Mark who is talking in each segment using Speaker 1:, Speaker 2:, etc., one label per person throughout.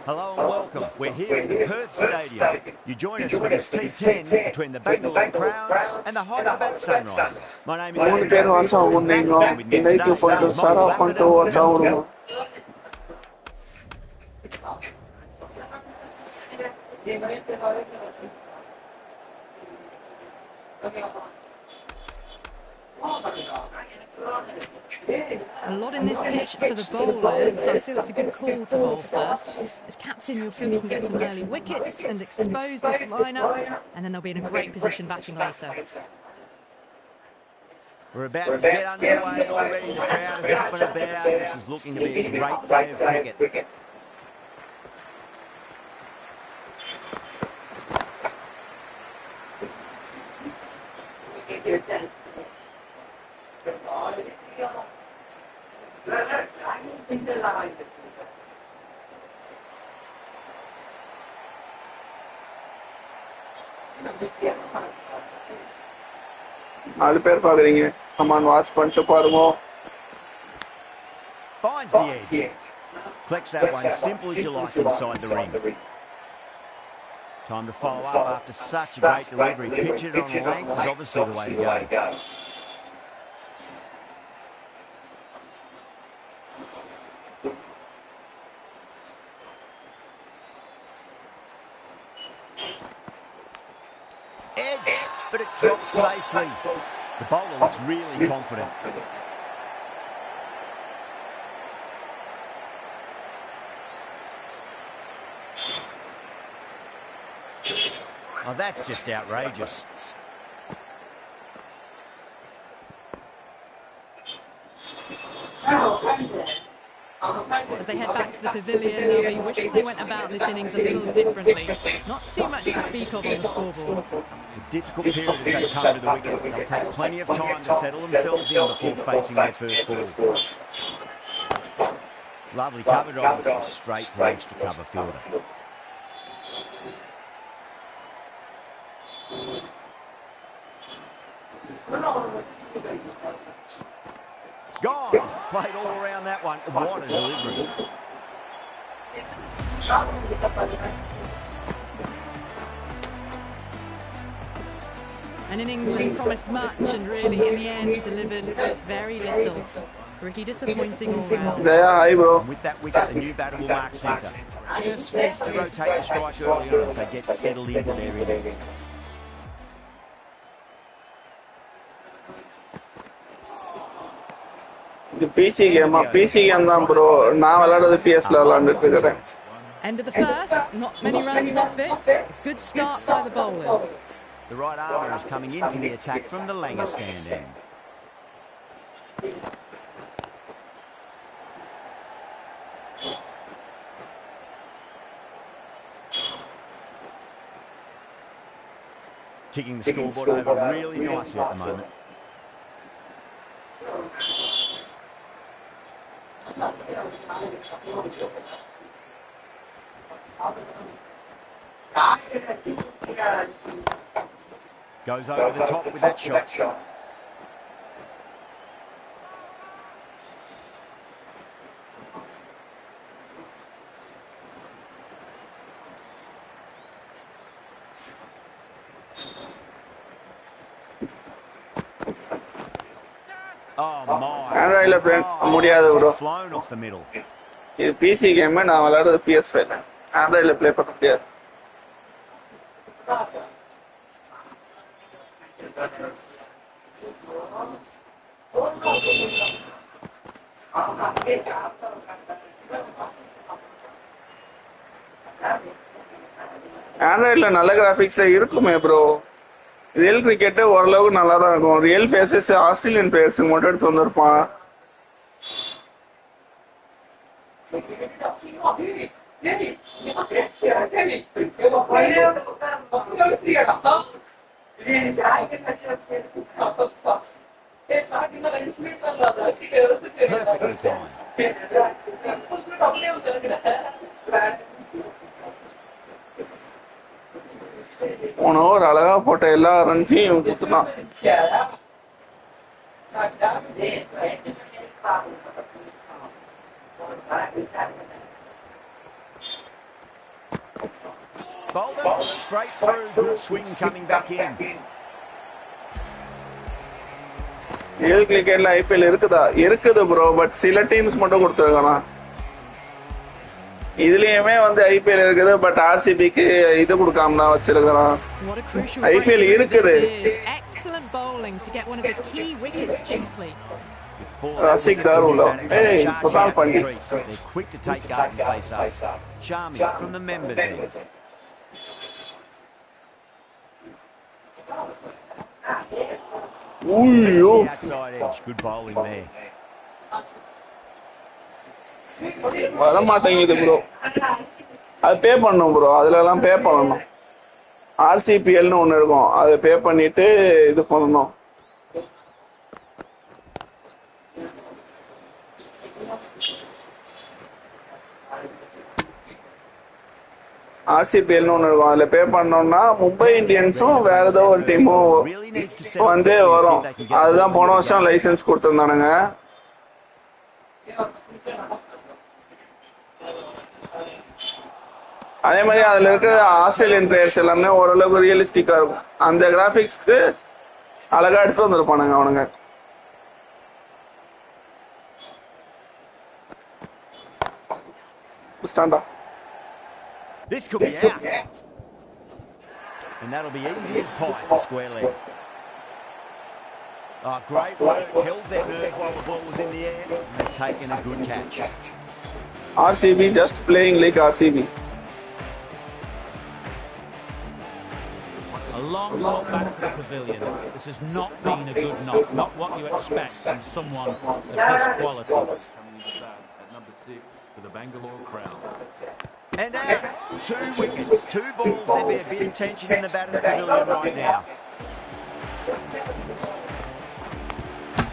Speaker 1: Hello and welcome. We're here at the Perth Stadium. You join us for this T10 between the Bangalore Crowns and the Hyderabad Sunrisers. My name is Andrew. And with me today is Michael Lappinen.
Speaker 2: A lot in this pitch for the bowlers, so I feel it's a good call to bowl first. As captain, you'll feel you can get some early wickets and expose this lineup, and then they'll be in a great position batting later.
Speaker 1: We're about to get underway already. The crowd is up and about. This is looking to be a great day of cricket.
Speaker 3: நாலு பேர் பாக்குறீங்க come on watch பண்ணிட்டு பாருங்க
Speaker 1: Finds the edge. Collects that one simple as you like inside the ring. Time to follow up after such a great delivery. Pitch it on length is obviously the way to go. Edge, but it drops safely. The bowler looks really confident. Oh, that's just outrageous.
Speaker 2: As they head back to the pavilion, they'll be wishing they went about this innings a little differently. Not too much to speak of on the scoreboard.
Speaker 1: The difficult period as they come to the wicket. They'll take plenty of time to settle themselves in before facing their first ball. Lovely cover drive, straight to the extra cover fielder. Gone! Played all around that one. What a delivery.
Speaker 2: An innings that promised much and really in the end delivered very little. Pretty disappointing all round.
Speaker 3: Hi bro.
Speaker 1: And with that wicket, the new batter will mark centre. Just needs to rotate the strike early on as they get settled into their innings.
Speaker 3: இது PC கேமா PC game தான் bro நான் விளையாடுறது பிஎஸ்ல விளையாண்டுட்டு இருக்கிறேன்
Speaker 2: End of the first, not many runs off it. Good start by the bowlers.
Speaker 1: The right armour is coming into the attack from the Langer stand end. Ticking the scoreboard over really nicely at the moment. Goes over the top with that shot. Oh my.
Speaker 3: Android முடியாது bro.
Speaker 1: Flown off the middle.
Speaker 3: இது PC game நான் விளையாடுறது PS5 ல. Androidல play பண்ண முடியாது. ஆண்ட்ராய்டில் நல்ல graphics இருக்குமே bro real cricket ஓரளவுக்கு நல்லா தான் இருக்கும் ரியல் ஃபேஸஸ் ஆஸ்திரேலியன் பிளேயர்ஸுக்கு மட்டும் எடுத்து வந்திருப்பான் போன ஓவர் அழகா போட்ட எல்லா ரன்ஸையும் கொடுத்துட்டான்
Speaker 1: Bowler straight through, good swing coming back in.
Speaker 3: Real கிரிக்கெட்ல ஐபிஎல் இருக்குதா இருக்குது ப்ரோ பட் சில டீம்ஸ் மட்டும் கொடுத்துருக்கானா இதுலயுமே வந்து ஐபிஎல் இருக்குது பட் ஆர்சிபிக்கு இது கொடுக்காம தான் வச்சிருக்கான் ஐபிஎல் இருக்குது ரசிக் தாருல ஏய் இப்பதான் பண்ணி
Speaker 1: quick to take guard and face up. Charming from the members end.
Speaker 3: Ooh,
Speaker 1: outside edge, good bowling there.
Speaker 3: வர மாட்டேங்குது ப்ரோ அது பே பண்ணணும் ப்ரோ அதுல எல்லாம் பே பண்ணணும் ஆர்சிபிஎல்னு ஒண்ணு இருக்கும் அதை பே பண்ணிட்டு இது பண்ணணும் ஆர்சிபிஎல்னு ஒண்ணு இருக்கும் அதுல பே பண்ணோம்னா மும்பை இந்தியன்ஸும் வேற ஏதோ ஒரு டீமும் வந்து வரும் அதுதான் போன வருஷம் லைசன்ஸ் கொடுத்துருந்தானுங்க அதே மாதிரி அதுல இருக்கிற ஆஸ்திரேலியன் பிளேயர்ஸ் எல்லாமே ஓரளவுக்கு ரியலிஸ்டிக்கா இருக்கும் அந்த கிராபிக்ஸ்க்கு அழகா எடுத்து வந்திருப்பானுங்க அவனுங்க ஸ்டாண்டா
Speaker 1: This could be out. And that'll be easy as pie for square leg. Oh, great work. Held their nerve while the ball was in the air. And they've taken a good catch.
Speaker 3: RCB just playing like RCB.
Speaker 4: A long walk back to the pavilion. This has not been a good knock. Not what you expect from someone of this quality. Coming into the bat at number 6 for the Bangalore Crown.
Speaker 1: And out. 2 wickets, 2 balls. There'll be a bit of tension in the batter's pavilion right now.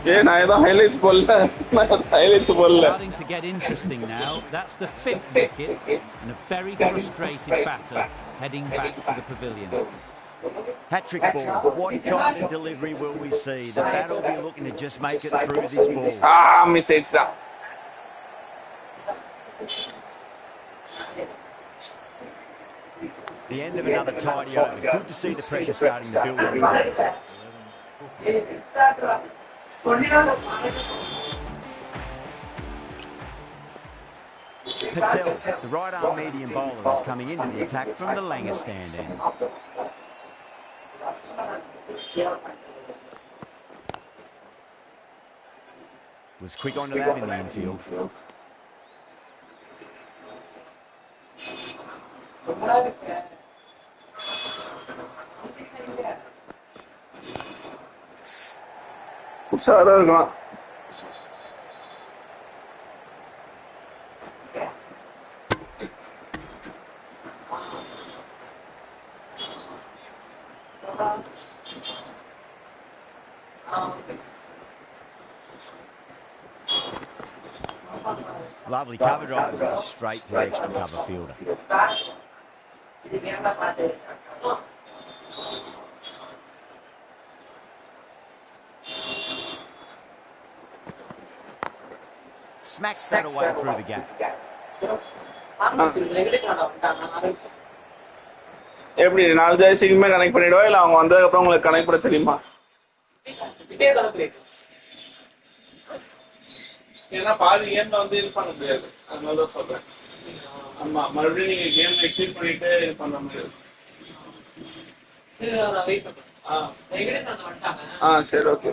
Speaker 3: Yeah, I the highlights bolla. Highlights bolla.
Speaker 4: Starting to get interesting now. That's the 5th wicket and a very frustrated batter heading back to the pavilion.
Speaker 1: Hat-trick ball. What kind of delivery will we see? The batter will be looking to just make it through this ball.
Speaker 3: Miss it, stop.
Speaker 1: The end of another tidy over. Good to see the pressure starting to build on the bowlers. Patel, the right arm medium bowler, is coming into the attack from the Langer stand end. Was quick onto that in the infield.
Speaker 3: உஷாரா இருக்கலாம்.
Speaker 1: Lovely cover drive straight to the extra cover fielder. Smacks that away through the gap.
Speaker 3: எப்படி 4 ஜெர்சிக்குமே connect பண்ணிடுவா இல்ல அவங்க வந்ததுக்கு அப்புறம் உங்களுக்கு connect பண்ண தெரியுமா? ஏன்னா பாதி கேம்ல வந்து இது பண்ண முடியாது, அதனாலதான் சொல்றேன். ஆமா, மறுபடியும் நீங்க கேம் எக்ஸிட் பண்ணிட்டு இது பண்ண முடியாது. சரி, okay.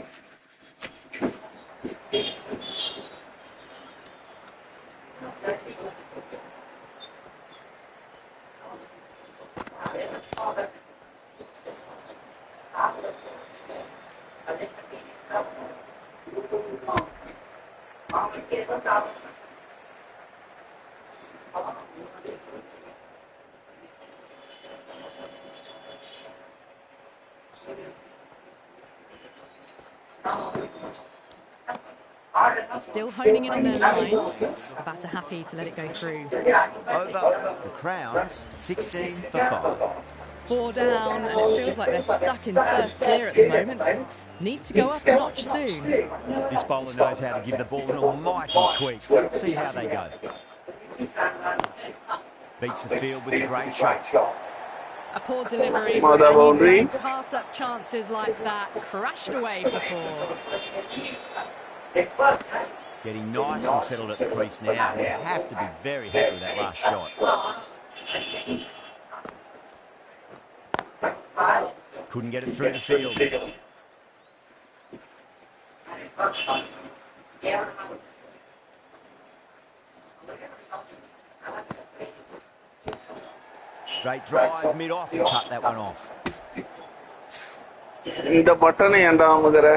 Speaker 2: Still honing in on their lines. Batter happy to let it go through.
Speaker 1: Over the Crowns, 16 for 5.
Speaker 2: 4 down, and it feels like they're stuck in first clear at the moment. Need to go up a notch soon.
Speaker 1: This bowler knows how to give the ball an almighty tweak. See how they go. Beats the field with a great shot.
Speaker 2: A poor delivery,
Speaker 3: Mother
Speaker 2: and you
Speaker 3: boundary.
Speaker 2: don't pass up chances like that. Crashed away for 4.
Speaker 1: Getting nice and settled at the crease now. They have to be very happy with that last shot. Couldn't get it through the field. Straight drive, mid-off and cut that one off.
Speaker 3: இந்த பட்டனை ஏன்டா அமுகுற?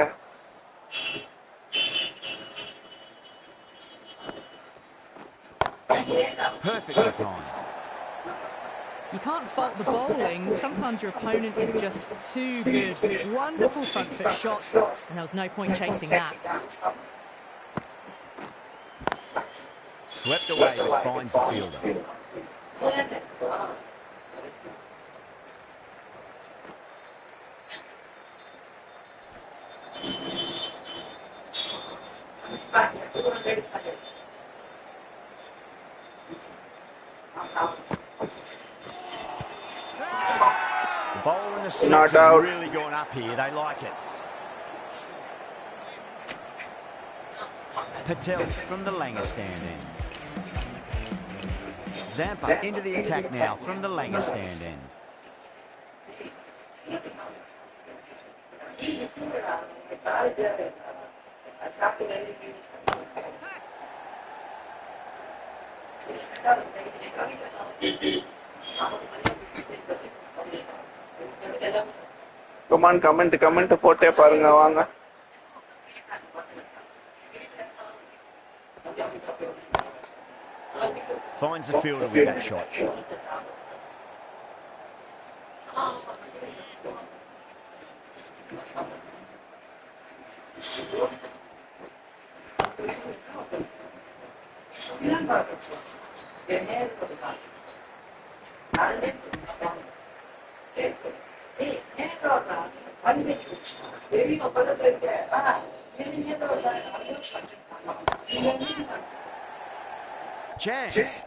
Speaker 1: Perfectly timed.
Speaker 2: You can't fault the bowling. Sometimes your opponent is just too good. Wonderful front foot shot, and there was no point chasing that.
Speaker 1: Swept away but finds the fielder. The bowler and the slips are really going up here. They like it. Patel from the Langer stand end. Zampa into the attack now from the Langer stand end.
Speaker 3: Comment போட்டே பாருங்க வாங்க.
Speaker 1: Finds the fielder with that shot. Chance.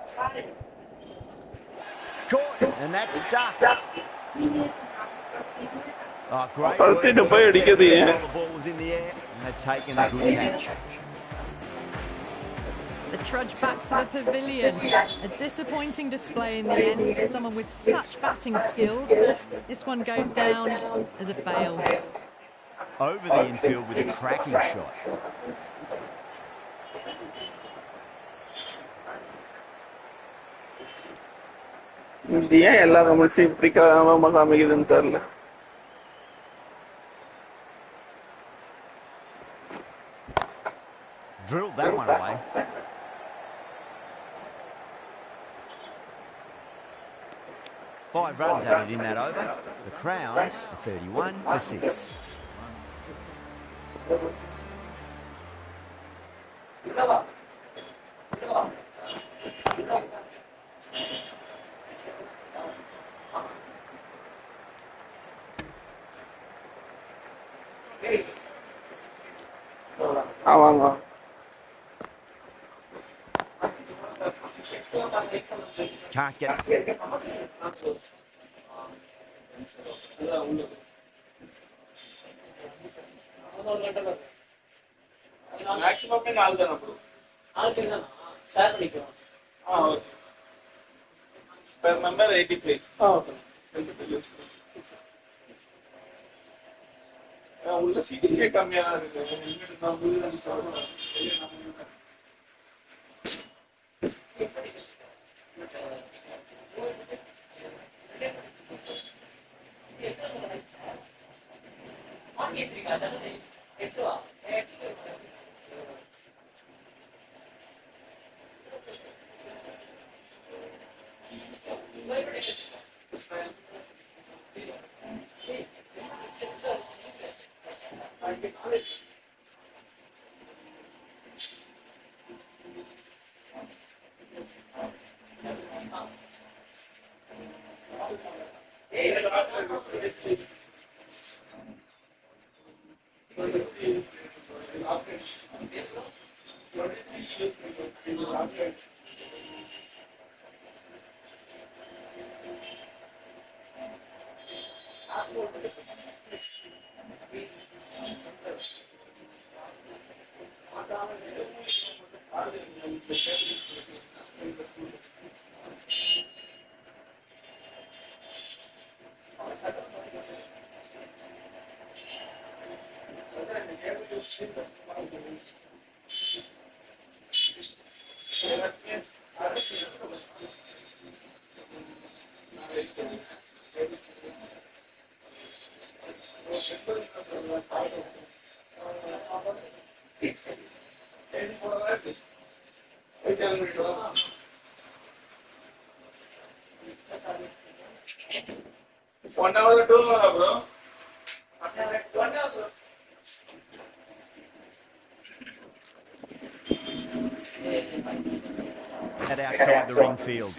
Speaker 1: Caught, and that's stuck. Oh, great work. The ball was in the air, and they've taken a good catch.
Speaker 2: The trudge back to the pavilion. A disappointing display in the end for someone with such batting skills. This one goes down as a fail.
Speaker 1: Over the infield with a cracking shot.
Speaker 3: இது ஏன் எல்லா கமெண்ட்ஸும் இப்படி காமிக்குதுன்னு தெரியல.
Speaker 1: Drilled that one away. Five runs added in that over. The Crowns are 31 for 6.
Speaker 3: ஆமாங்க.
Speaker 1: Can't get...
Speaker 3: Maximum 4 தான bro. 4 தான. Share பண்ணிக்கலாம். Okay. Per member 85. Okay. உள்ள சீட்டிங்கே கம்மியா இருக்கு. இங்க நான் உள்ள வந்து சொல்றேன். One hour or 2 hours, bro. One hour, bro.
Speaker 1: At outside the ring field.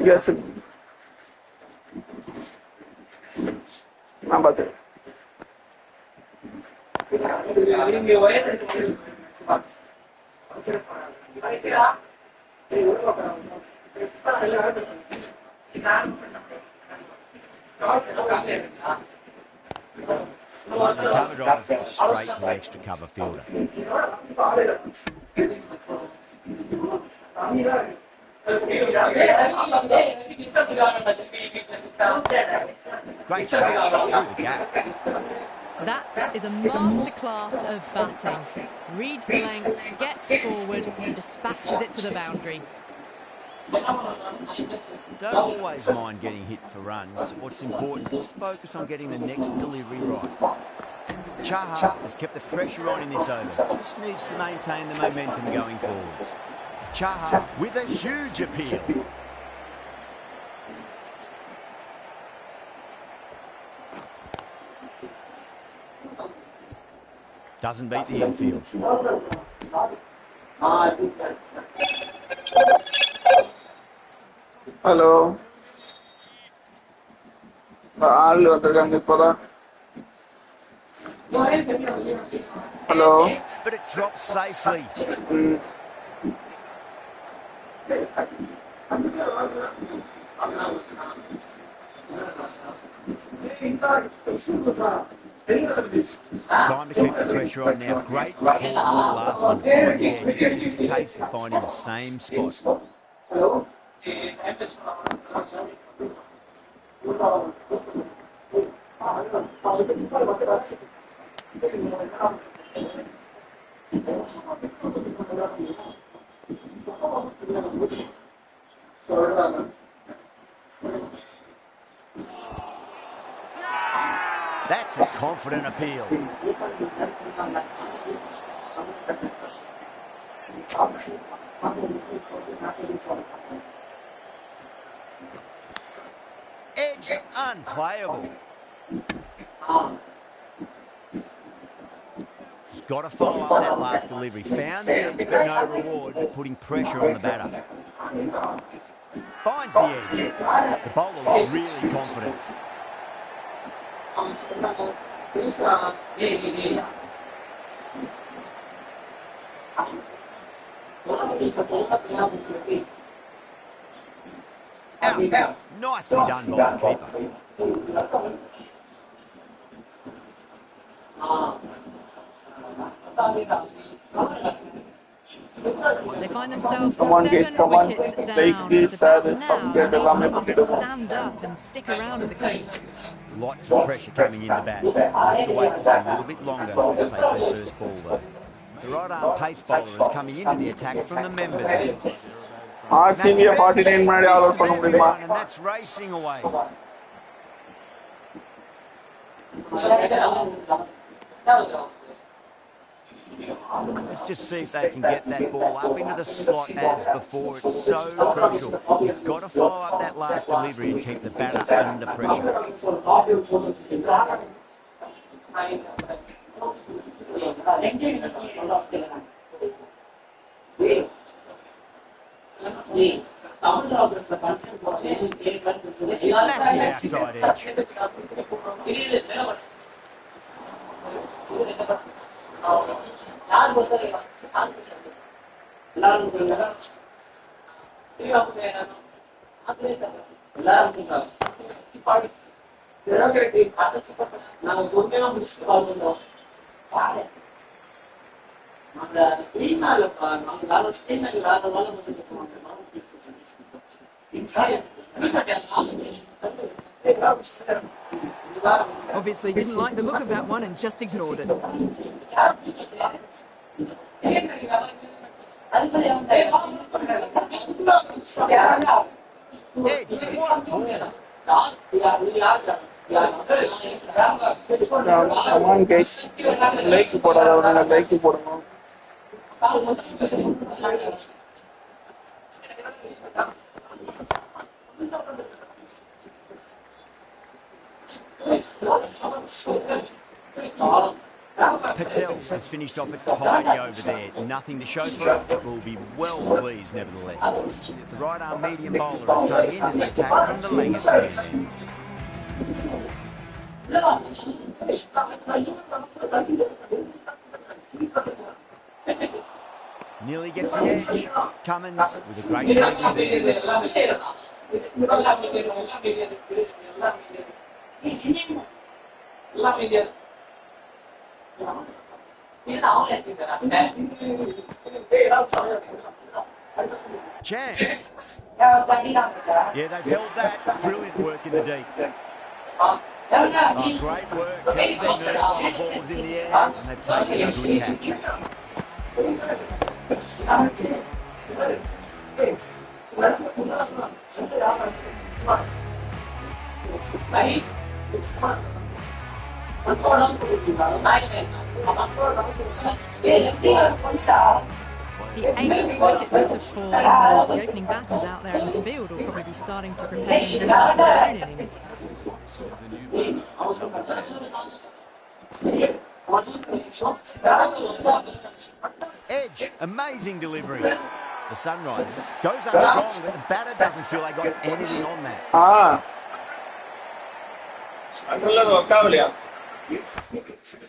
Speaker 3: Yes. Number 3.
Speaker 1: Lightning cover drive straight to the extra cover fielder. Great shot through the gap.
Speaker 2: That is a masterclass of batting. Reads the length, gets forward and dispatches it to the boundary.
Speaker 1: Don't always mind getting hit for runs. What's important is focus on getting the next delivery right. Chaha has kept the pressure on in this over. Just needs to maintain the momentum going forwards. Chaha with a huge appeal. Doesn't beat the infield.
Speaker 3: Hello. ஆள் வந்திருக்காங்க இப்போதான். Hello.
Speaker 1: But it drops safely. Time to keep the pressure on now. Great call on the last one. Find the edge. It's just a case of finding the same spot. That's a confident appeal. Edge unplayable. He's got to follow up that last delivery. Found the edge, but no reward, putting pressure on the batter. Finds the edge. The bowler looks really confident. Out. Nicely done by the keeper.
Speaker 2: They find themselves
Speaker 3: Come on,
Speaker 2: 7
Speaker 3: come on.
Speaker 2: wickets
Speaker 3: Take
Speaker 2: down.
Speaker 3: this,
Speaker 2: It's about
Speaker 3: this,
Speaker 2: now
Speaker 3: some
Speaker 2: they
Speaker 3: get
Speaker 2: need
Speaker 3: the
Speaker 2: someone
Speaker 3: lemon.
Speaker 2: to stand up and stick around at the crease.
Speaker 1: Lots of pressure coming in the bat. They'll have to wait just a little bit longer to face their first ball, though. The right-arm pace bowler is coming into the attack from the members.
Speaker 3: RCB 49 ಮಾಡಿ all பண்ண முடியுமா?
Speaker 1: And that's racing away. Let's just see if they can get that ball up into the slot as before. It's so crucial. You've got to follow up that last delivery and keep the batter under pressure. Massive outside edge.
Speaker 5: Obviously didn't like the look of that one and just ignored it.
Speaker 1: Edge, what ball?
Speaker 3: Come on, guys. Like போடாதவங்க like போடணும்.
Speaker 1: Patel has finished off it tidy over there. Nothing to show for it, but will be well pleased nevertheless. The right-arm medium bowler is coming into the attack from the Langer stand. Nearly gets the edge. Cummins with a great delivery there. Chance. Yeah, they've held that. Brilliant work in the deep. Oh, great work. Held their nerve while the ball was in the air, and they've taken a good catch.
Speaker 2: The 8 wickets into 4. The opening batters out there in the field will probably be starting to prepare themselves for their own innings.
Speaker 1: Edge, amazing delivery. The Sunrisers goes up strong, but the batter doesn't feel they got anything on that.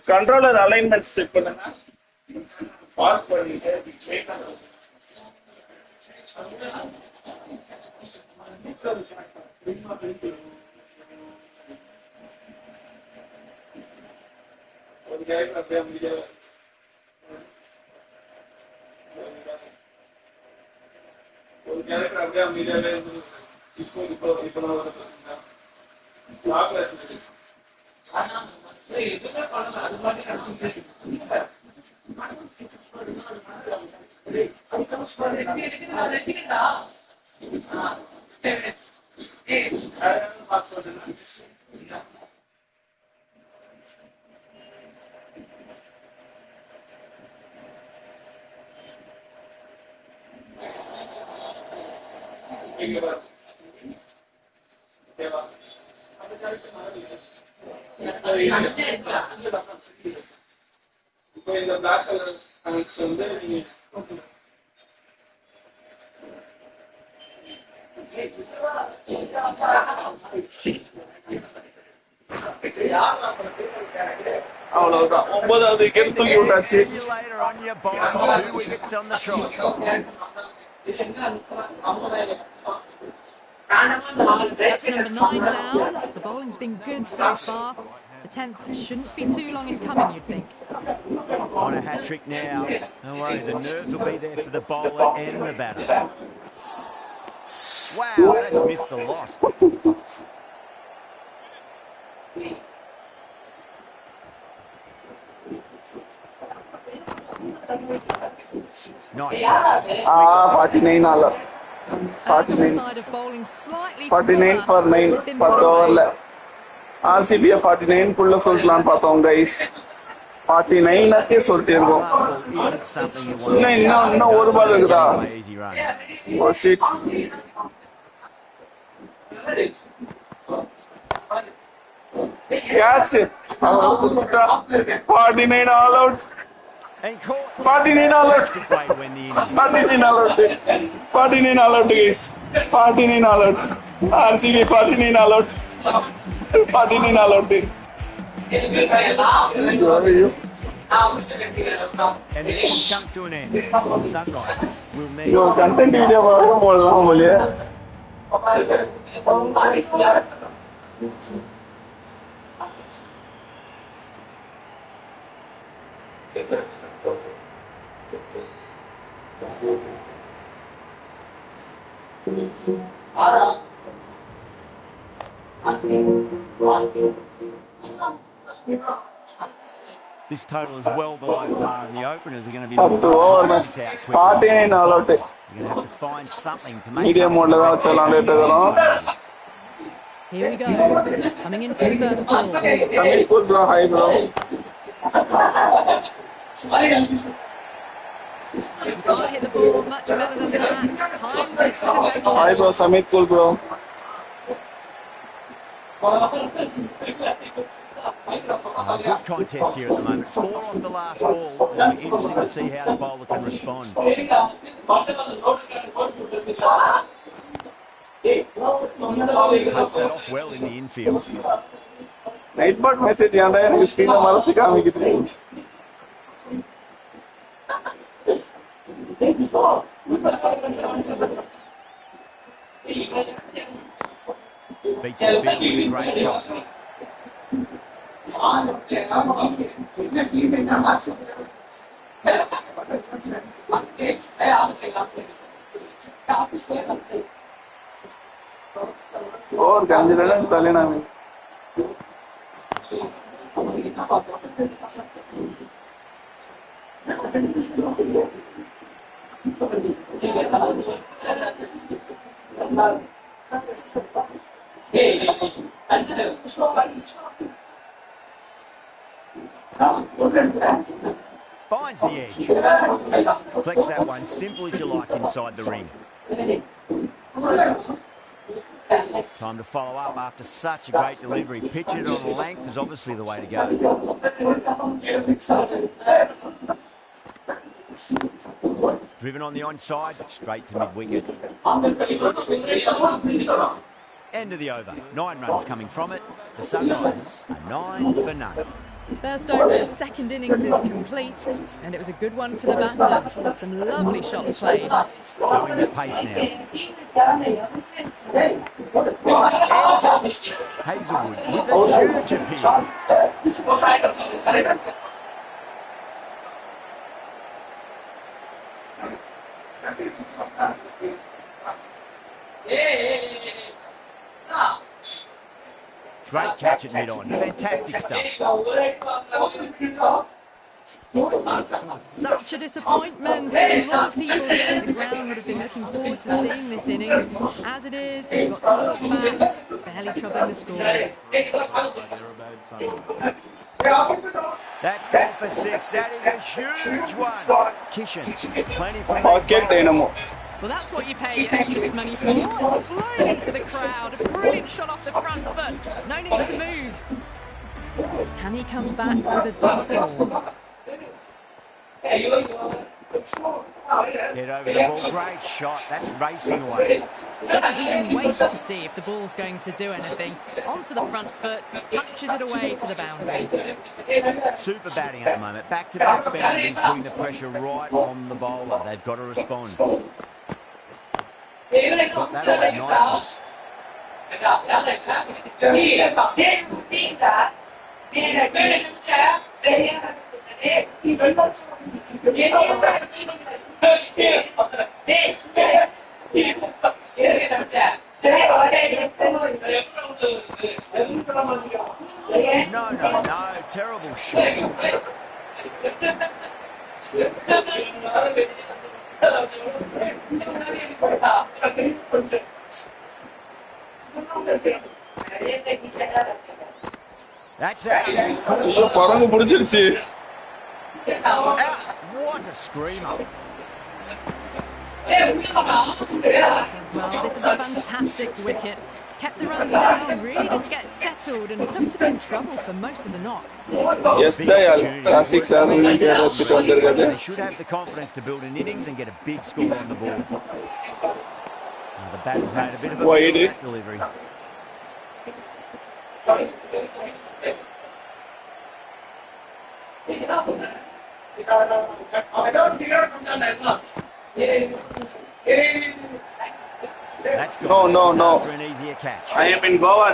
Speaker 3: Controller alignment set பண்ணுங்க. Fast பண்ணிட்டு ஒரு character அப்படியே அமைதியா இப்போ நான் ஒரு பிரச்சனை லாக்ல இருக்கு. ஆனா இது பண்ணல அது மாதிரி அவ்வளவுதான் 9வது விக்கெட் தூக்கி விட்டாச்சு.
Speaker 1: See you later on your bike. 2 wickets on the trot.
Speaker 2: That's number 9 down. The bowling's been good so far. The 10th shouldn't be too long in coming, you'd think.
Speaker 1: On a hat-trick now. Don't worry, the nerves will be there for the bowler and the batter. Wow, that's missed a lot. Nice shot.
Speaker 3: 49 all.
Speaker 2: On the side of bowling slightly
Speaker 3: 49 for 9. 10 ஓவர்ல ஆர்சிபியை 49 குள்ள சொல்லலாம்னு பார்த்தோம் guys. 49க்கே சொல்லிட்டு இருக்கோம்.
Speaker 1: Isn't something you want.
Speaker 3: இன்னும் ஒரு பால் இருக்குதா?
Speaker 1: Easy runs.
Speaker 3: Oh shit. Catch. 49 all out.
Speaker 1: And caught.
Speaker 3: 49 all out.
Speaker 1: When the innings.
Speaker 3: 49 all out. 49 all out guys. 49 all out. RCB 49 all out. 49 all out.
Speaker 1: And the innings comes to an end. Sunrise will need.
Speaker 3: Yo, content video போடலாம் போலயே.
Speaker 1: This total is well below par, and the openers are going to be
Speaker 3: 10 over match. 49 all out.
Speaker 1: You're going to have to find something to make
Speaker 3: Medium mode la da vachalaandu
Speaker 2: Here we go. Coming in for the first ball.
Speaker 3: Samir cool bro, hi bro.
Speaker 2: You can't hit the ball much better than that. Time to acceleration.
Speaker 3: Hi bro, Samir cool bro.
Speaker 1: Good contest here at the moment. 4 off the last ball. It'll be interesting to see how the bowler can respond. Cuts that off well in the infield.
Speaker 3: Nightbot message ஏன்டா எனக்கு ஸ்கிரீன்ல மறைச்சு காமிக்குது.
Speaker 1: Beats the field with a great shot.
Speaker 3: और गंजला तलेना में
Speaker 1: Finds the edge. Flex that one simple as you like inside the ring. Time to follow up after such a great delivery. Pitch it on length is obviously the way to go. Driven on the onside, straight to mid-wicket. End of the over. 9 runs coming from it. The Sunrisers are 9 for none.
Speaker 2: First over, second innings is complete, and it was a good one for the batters. Some lovely shots played.
Speaker 1: Going at pace now. Edged. Hazelwood with a huge appeal. Great catch at mid-on. Fantastic stuff.
Speaker 2: Such a disappointment. A lot of people here at the ground would have been looking forward to seeing this innings. As it is, they've got to walk back, barely troubling the scores.
Speaker 1: That's gone for 6. That is a huge one. Kishan, plenty from these
Speaker 3: Pocket
Speaker 1: bowlers.
Speaker 3: Dynamo.
Speaker 2: Well, that's what you pay your entrance money for. It's flown into the crowd. A brilliant shot off the front foot. No need to move. Can he come back with a dot ball?
Speaker 1: Get over the ball. Great shot. That's racing away.
Speaker 2: Doesn't even wait to see if the ball's going to do anything. Onto the front foot, punches it away to the boundary.
Speaker 1: Super batting at the moment. Back-to-back boundaries, putting the pressure right on the bowler. They've got to respond. Got that away nicely. No. Terrible shot. That's out.
Speaker 3: பறந்து பிடிச்சிருச்சு.
Speaker 1: Out. What a screamer.
Speaker 2: Well, this is a fantastic wicket. Kept the runs down, really didn't get settled and looked to be in trouble for most of the knock.
Speaker 3: Yes, Dayal. Classic India வச்சிட்டு வந்திருக்காரு.
Speaker 1: They should have the confidence to build an innings and get a big score on the board. The batter's made a bit of a
Speaker 3: Wide.
Speaker 1: that delivery. That's good.
Speaker 3: No.
Speaker 1: For an easier catch.
Speaker 3: I am in Goa.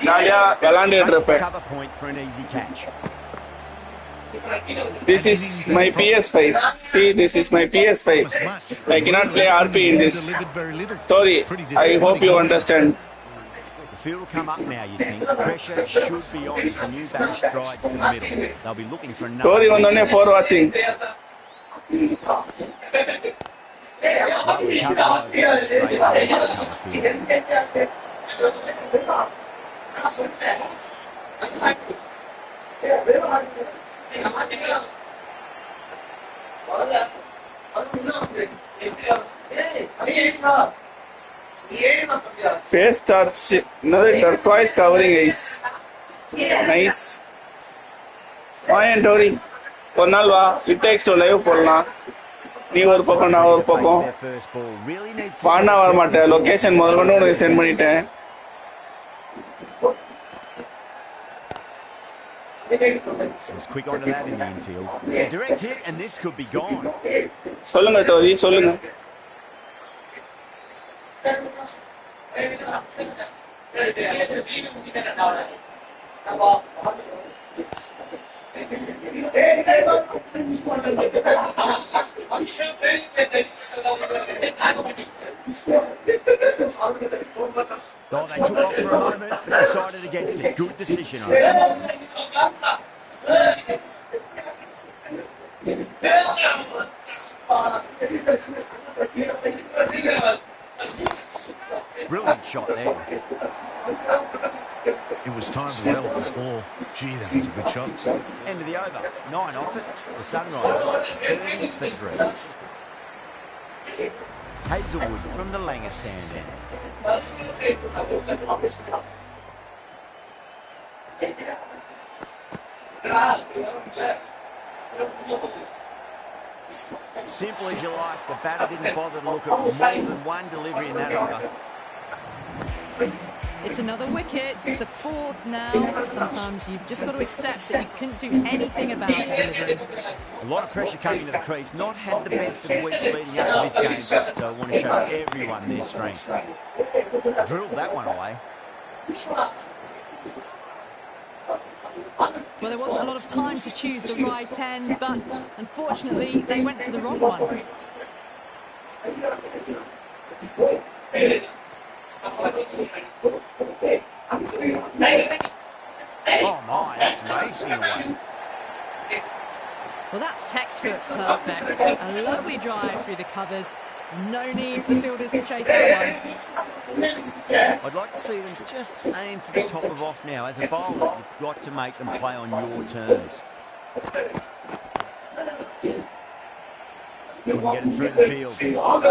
Speaker 3: ஜாலியா விளையாண்டுட்டு இருப்பேன்.
Speaker 1: Cover point for an easy catch.
Speaker 3: This is my PS5. See, this is my PS5. I cannot play RP in this. Sorry, I hope you understand.
Speaker 1: The field will come up now, you'd think. Pressure should be on as the new batter strides to the middle. They'll be looking for another.
Speaker 3: Sorry, வந்தோடனே for watching.
Speaker 1: But we cover those straight
Speaker 3: Face touch. Another turquoise covering eyes. Nice. Tori. ஒரு நாள் வா it takes to live போடலாம். நீ ஒரு பக்கம் நான் ஒரு பக்கம். பாண்டா வர மாட்டேன். லொகேஷன் முதல்ல கொண்டு உனக்கு சென்ட் பண்ணிட்டேன்.
Speaker 1: He's quick onto that in the infield. A direct hit and this could be gone.
Speaker 3: சொல்லுங்க டோரி சொல்லுங்க.
Speaker 1: Oh, they took off for a moment, but decided against it. Good decision on it. Brilliant shot there.
Speaker 6: It was time well for 4. Gee, that was a good shot.
Speaker 1: End of the over. 9 off it. The Sunrisers 30 for 3. Hazelwood from the Langer stand end. Simple as you like, the batter didn't bother to look at more than one delivery in that over.
Speaker 2: It's another wicket. It's the fourth now. Sometimes you've just got to accept that you couldn't do anything about it delivering.
Speaker 1: A lot of pressure coming to the crease. Not had the best of weeks leading up to this game, so I want to show everyone their strength. Drilled that one away.
Speaker 2: Well, there wasn't a lot of time to choose the right end, but unfortunately they went for the wrong one.
Speaker 1: Oh my, that's racing away.
Speaker 2: Well, that's textbook perfect. A lovely drive through the covers. No need for the fielders to chase that one.
Speaker 1: I'd like to see them just aim for the top of off now. As a bowler, you've got to make them play on your terms. Couldn't get it through the field. Oh,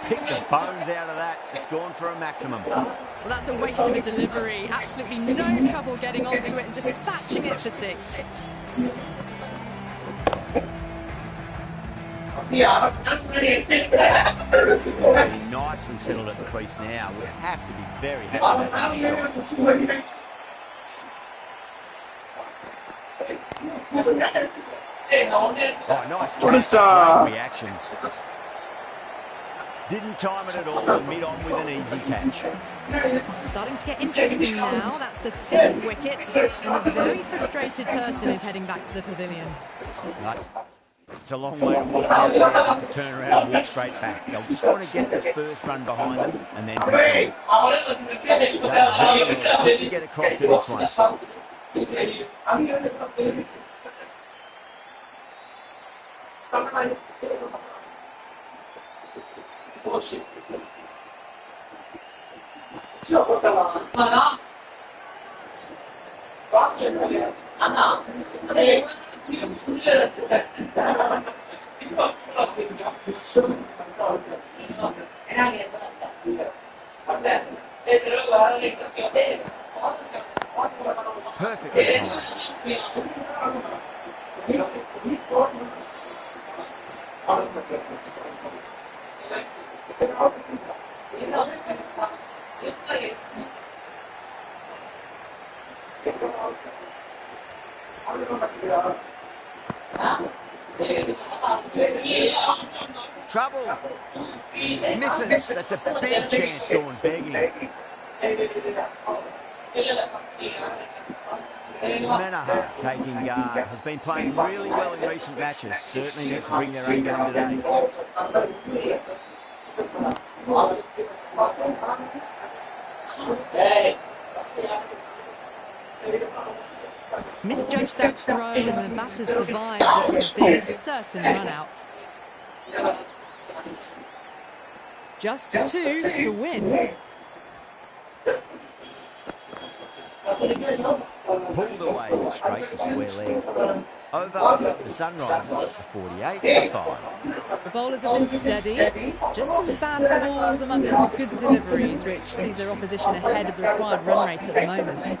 Speaker 1: pick the bones out of that. It's gone for a maximum.
Speaker 2: Well, that's a waste of a delivery. Absolutely no trouble getting onto it and dispatching it for 6.
Speaker 1: Nice and settled at the crease now. Would have to be very happy with that shot. Oh, nice catch. Great reactions. Didn't time it at all and mid-on with an easy catch.
Speaker 2: Starting to get interesting now. That's the 5th wicket. And a very frustrated person is heading back to the pavilion.
Speaker 1: It's a long way to walk out there just to turn around and walk straight back. They'll just want to get this first run behind them and then continue. That's very good to get across to this one. Perfectly timed. Trouble. Misses. That's a big chance going begging. Manaha taking guard. Has been playing really well in recent matches. Certainly needs to bring their own game today.
Speaker 2: Misjudged that throw and the batters survived what would have been a certain run out. Just 2 to win.
Speaker 1: Pulled away straight to square leg. Over the Sunrisers, 48 to 5.
Speaker 2: The bowlers have been steady. Just some bad balls amongst some good deliveries, which sees their opposition ahead of the required run rate at the moment.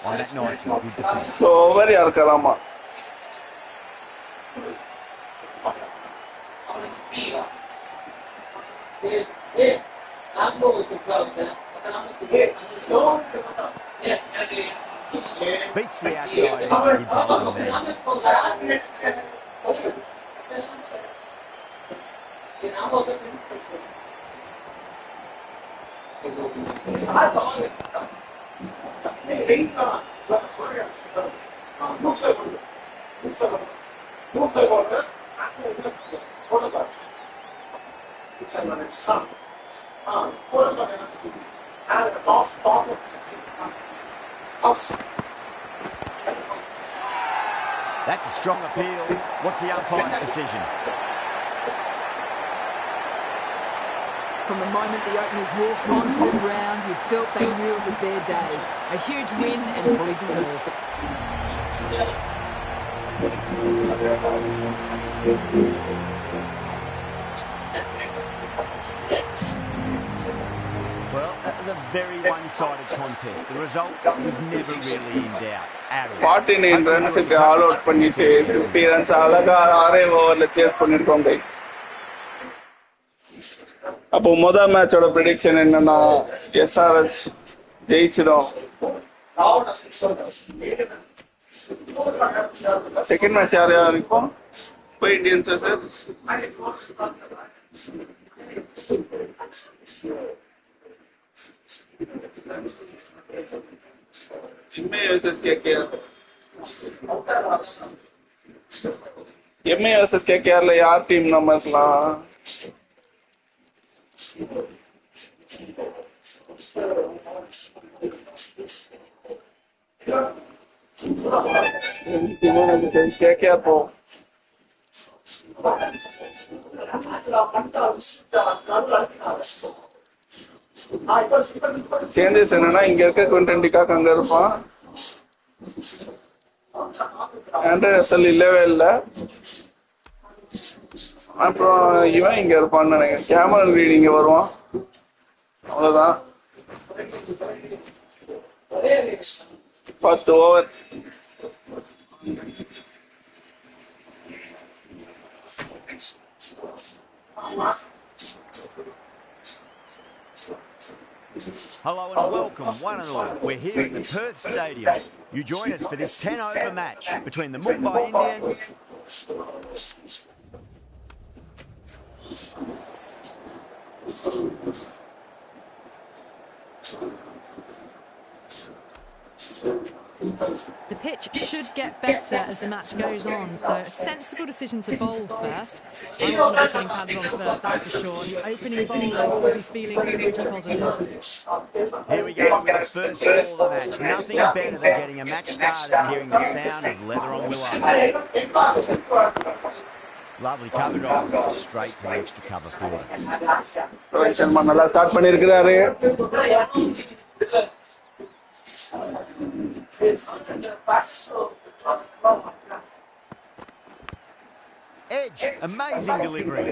Speaker 1: On that nice one, good defence.
Speaker 3: So, very Arkarama.
Speaker 1: Beats the outside edge, good bowling there. That's a strong appeal. What's the umpire's decision?
Speaker 5: From the moment the openers walked onto the ground, you felt they knew it was their day. A huge win and fully deserved.
Speaker 1: Well, that was a very one-sided contest. The result was never really in doubt at all.
Speaker 3: 49 runs all out பண்ணிட்டு 50 runs அழகா 6 ஓவர்ல chase பண்ணிருக்கோம் guys. அப்போ முதல் மேட்சோட prediction என்னன்னா SRH ஜெயிச்சிடும். Second match யார் யார் இருக்கும்? இப்போ இந்தியன்ஸ் சிம்மே வெர்சஸ் கேகேஆர். எம்ஏ வர்சஸ் கேகேஆர்ல யார் டீம் நம்ம இருக்கலாம்? கேகேஆர் போ. சேஞ்சஸ் என்னன்னா இங்க இருக்க குவிண்டன் டிகாக் அங்க இருப்பான். ஆண்ட்ரே ரசல் இல்லவே இல்லை. அப்புறம் இவன் இங்க இருப்பான்னு நினைக்கிறேன். கேமரன் ரீட் இங்க வருவான். அவ்வளவுதான். 10 over.
Speaker 1: Hello and welcome, one and all. We're here at the Perth Stadium. You join us for this 10-over match between the Mumbai Indians
Speaker 2: The pitch should get better as the match goes on, so a sensible decision to bowl first. I want the opening pads on first, that's for sure. The opening bowlers will be feeling pretty positive.
Speaker 1: Here we go with the first ball of the match. Nothing better than getting a match started and hearing the sound of leather on willow. Lovely cover drive, straight to the extra cover field.
Speaker 3: Rohit Sharma நல்லா start பண்ணிருக்காரு.
Speaker 1: Edge, amazing delivery.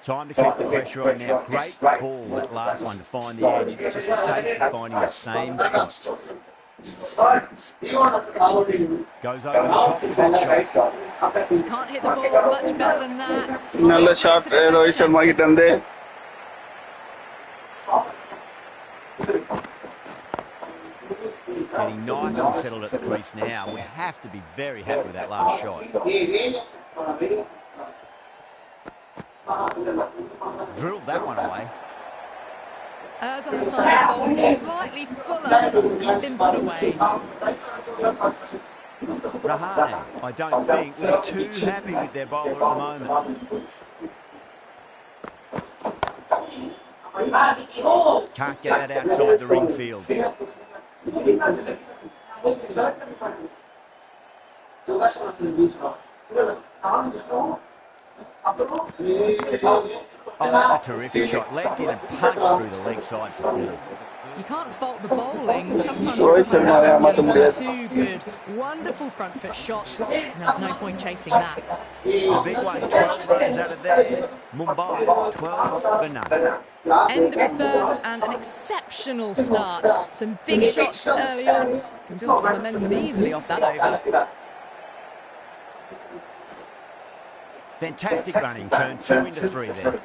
Speaker 1: Time to keep the pressure on now. Great ball, that last one, to find the edge. It's just a case of finding the same spot. Goes over the top of that shot.
Speaker 2: You can't hit the ball much better than that.
Speaker 3: நல்ல shot Rohit Sharma கிட்ட இருந்து.
Speaker 1: Getting nice and settled at the crease now. Would have to be very happy with that last shot. Drilled that one away.
Speaker 2: As on the side of the ball, slightly fuller, been put away.
Speaker 1: Rahane, I don't think we're too happy with their bowler at the moment. Can't get that outside the ring field. Oh, that's a terrific shot. Legged in and punched through the leg side for four.
Speaker 2: You can't fault the bowling. Sometimes
Speaker 3: Rohit
Speaker 2: the
Speaker 3: Sharma
Speaker 2: bowling is just too good. Wonderful front foot shot. And there's no point chasing that.
Speaker 1: The big one, 12 runs out of there. Mumbai, 12 for none.
Speaker 2: End of the first and an exceptional start. Some big shots early on. Can build some momentum easily off that over.
Speaker 1: Fantastic running. Turn 2 into 3 there.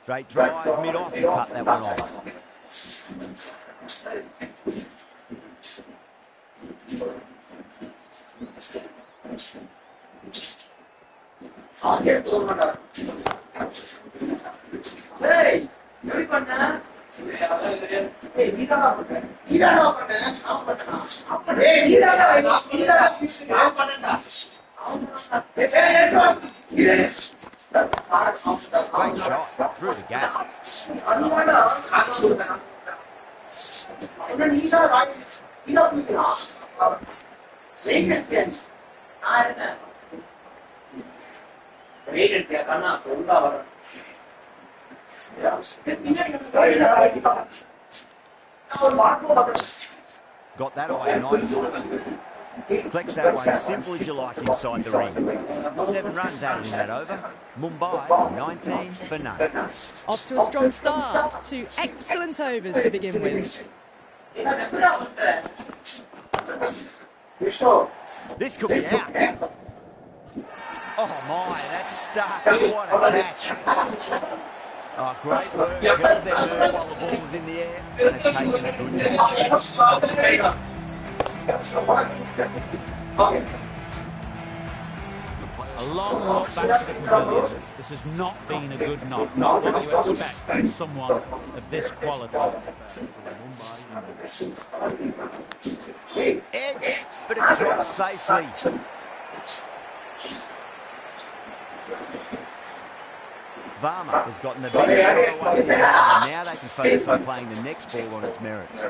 Speaker 1: Straight drive, mid-off, and cut that one off.
Speaker 7: Hey,
Speaker 1: Great shot through the gap. Got that away nicely. Collects that one simple as you like inside the ring. 7 runs added in that over. Mumbai 19 for none.
Speaker 2: Off to a strong start. 2 excellent overs to begin with.
Speaker 1: This could be out. Oh my, that's stuck. What a catch. Oh, great work. Held their nerve while the ball was in the air and has taken a good catch.
Speaker 4: A long walk back to the pavilion. This has not been a good knock. Not what you expect from someone of this quality.
Speaker 1: Edge, but it drops safely. Varma has gotten the big shot away this over. Now they can focus on playing the next ball on its merits.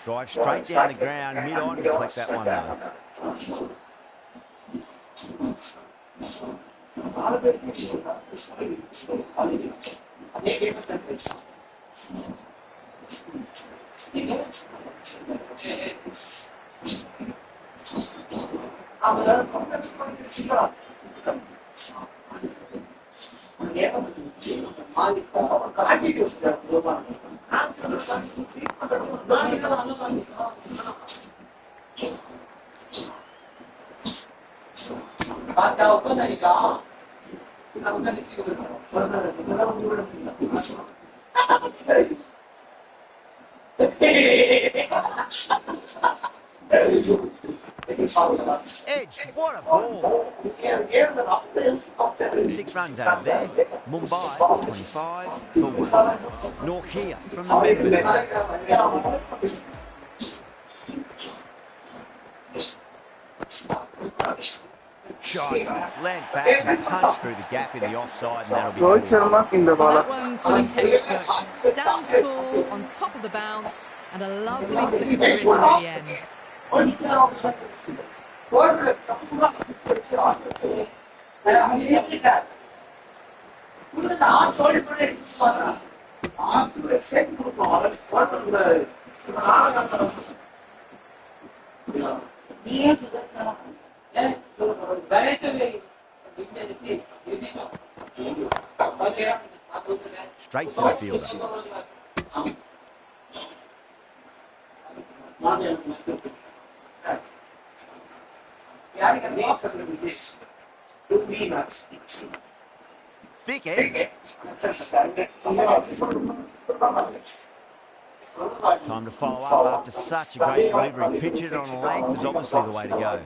Speaker 1: Drive straight down the ground, mid-on to collect that one though. Edge, what a ball. 6 runs out of there. Mumbai 25 for 1. Norkia from the members. Shot, land back and punch through the gap in the offside, and that'll be
Speaker 3: Rohit Sharma in the
Speaker 2: Well,
Speaker 3: bowler.
Speaker 2: that one's really textbook. Stands tall on top of the bounce and a lovely flick of the wrist at the end.
Speaker 1: Straight to the fielder. Thick edge. Time to follow up after such a great delivery. Pitch it on a length is obviously the way to go.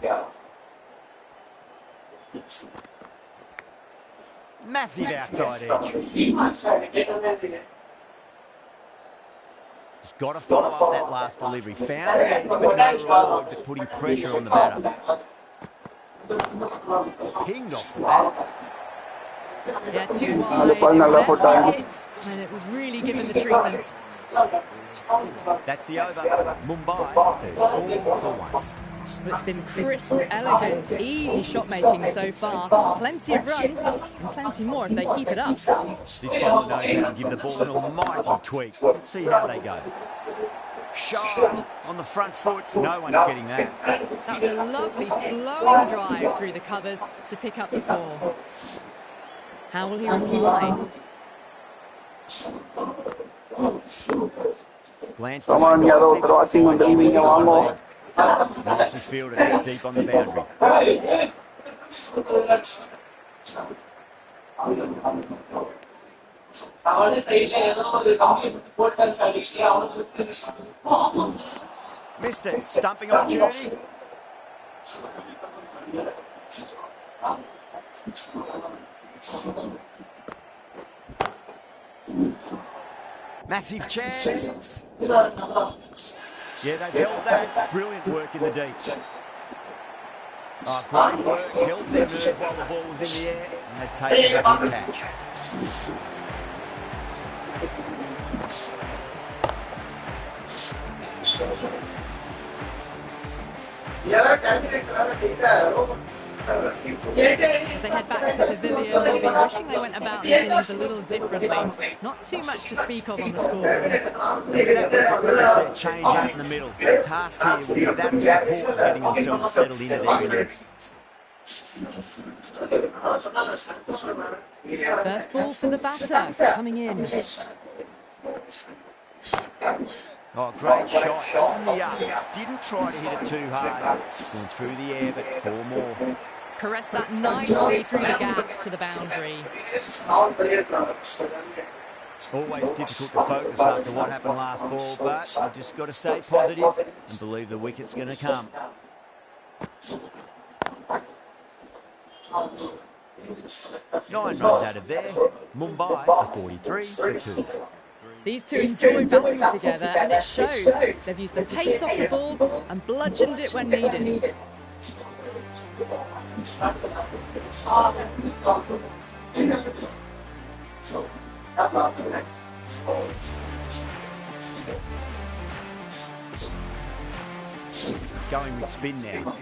Speaker 1: Massive outside edge. Just got to follow up that last delivery. Found the edge, but no reward, but putting pressure on the batter. Pinged off the bat.
Speaker 2: Yeah, too wide. It was there to be hit, and it was really given the treatment.
Speaker 1: That's the over. Mumbai 34 for 1.
Speaker 2: But it's been crisp, elegant, easy shot making so far. Plenty of runs and plenty more if they keep it up.
Speaker 1: This bowler knows how to give the ball an almighty tweak. Let's see how they go. Shot on the front foot. No one's getting that.
Speaker 2: That was a lovely flowing drive through the covers to pick up the 4. How will he reply?
Speaker 1: Glance
Speaker 3: Come on, Yadav, crossing on the wing, Wango.
Speaker 1: Nicely fielded it deep on the boundary. Missed it. Stumping opportunity. Massive chance. Yeah, they've held that. Brilliant work in the deep. Oh, great work. Held their nerve while the ball was in the air, and they've taken a good catch.
Speaker 2: As they head back to the pavilion, they'll be wishing they went about these innings a little differently. Not too much to speak of on the scoreboard.
Speaker 1: That change out in the middle. The task here will be that support of getting themselves settled into their innings.
Speaker 2: First ball for the batter, coming in.
Speaker 1: Oh, great shot on the up. Didn't try to hit it too hard. Went through the air, but 4 more.
Speaker 2: Caress that nicely through the gap to the boundary.
Speaker 1: Always difficult to focus after what happened last ball, but you've just got to stay positive and believe the wicket's going to come. Nine runs out of there. Mumbai are 43 for 2.
Speaker 2: These two enjoy batting together, and it shows. They've used the pace off the ball and bludgeoned it when needed.
Speaker 1: Going with spin now.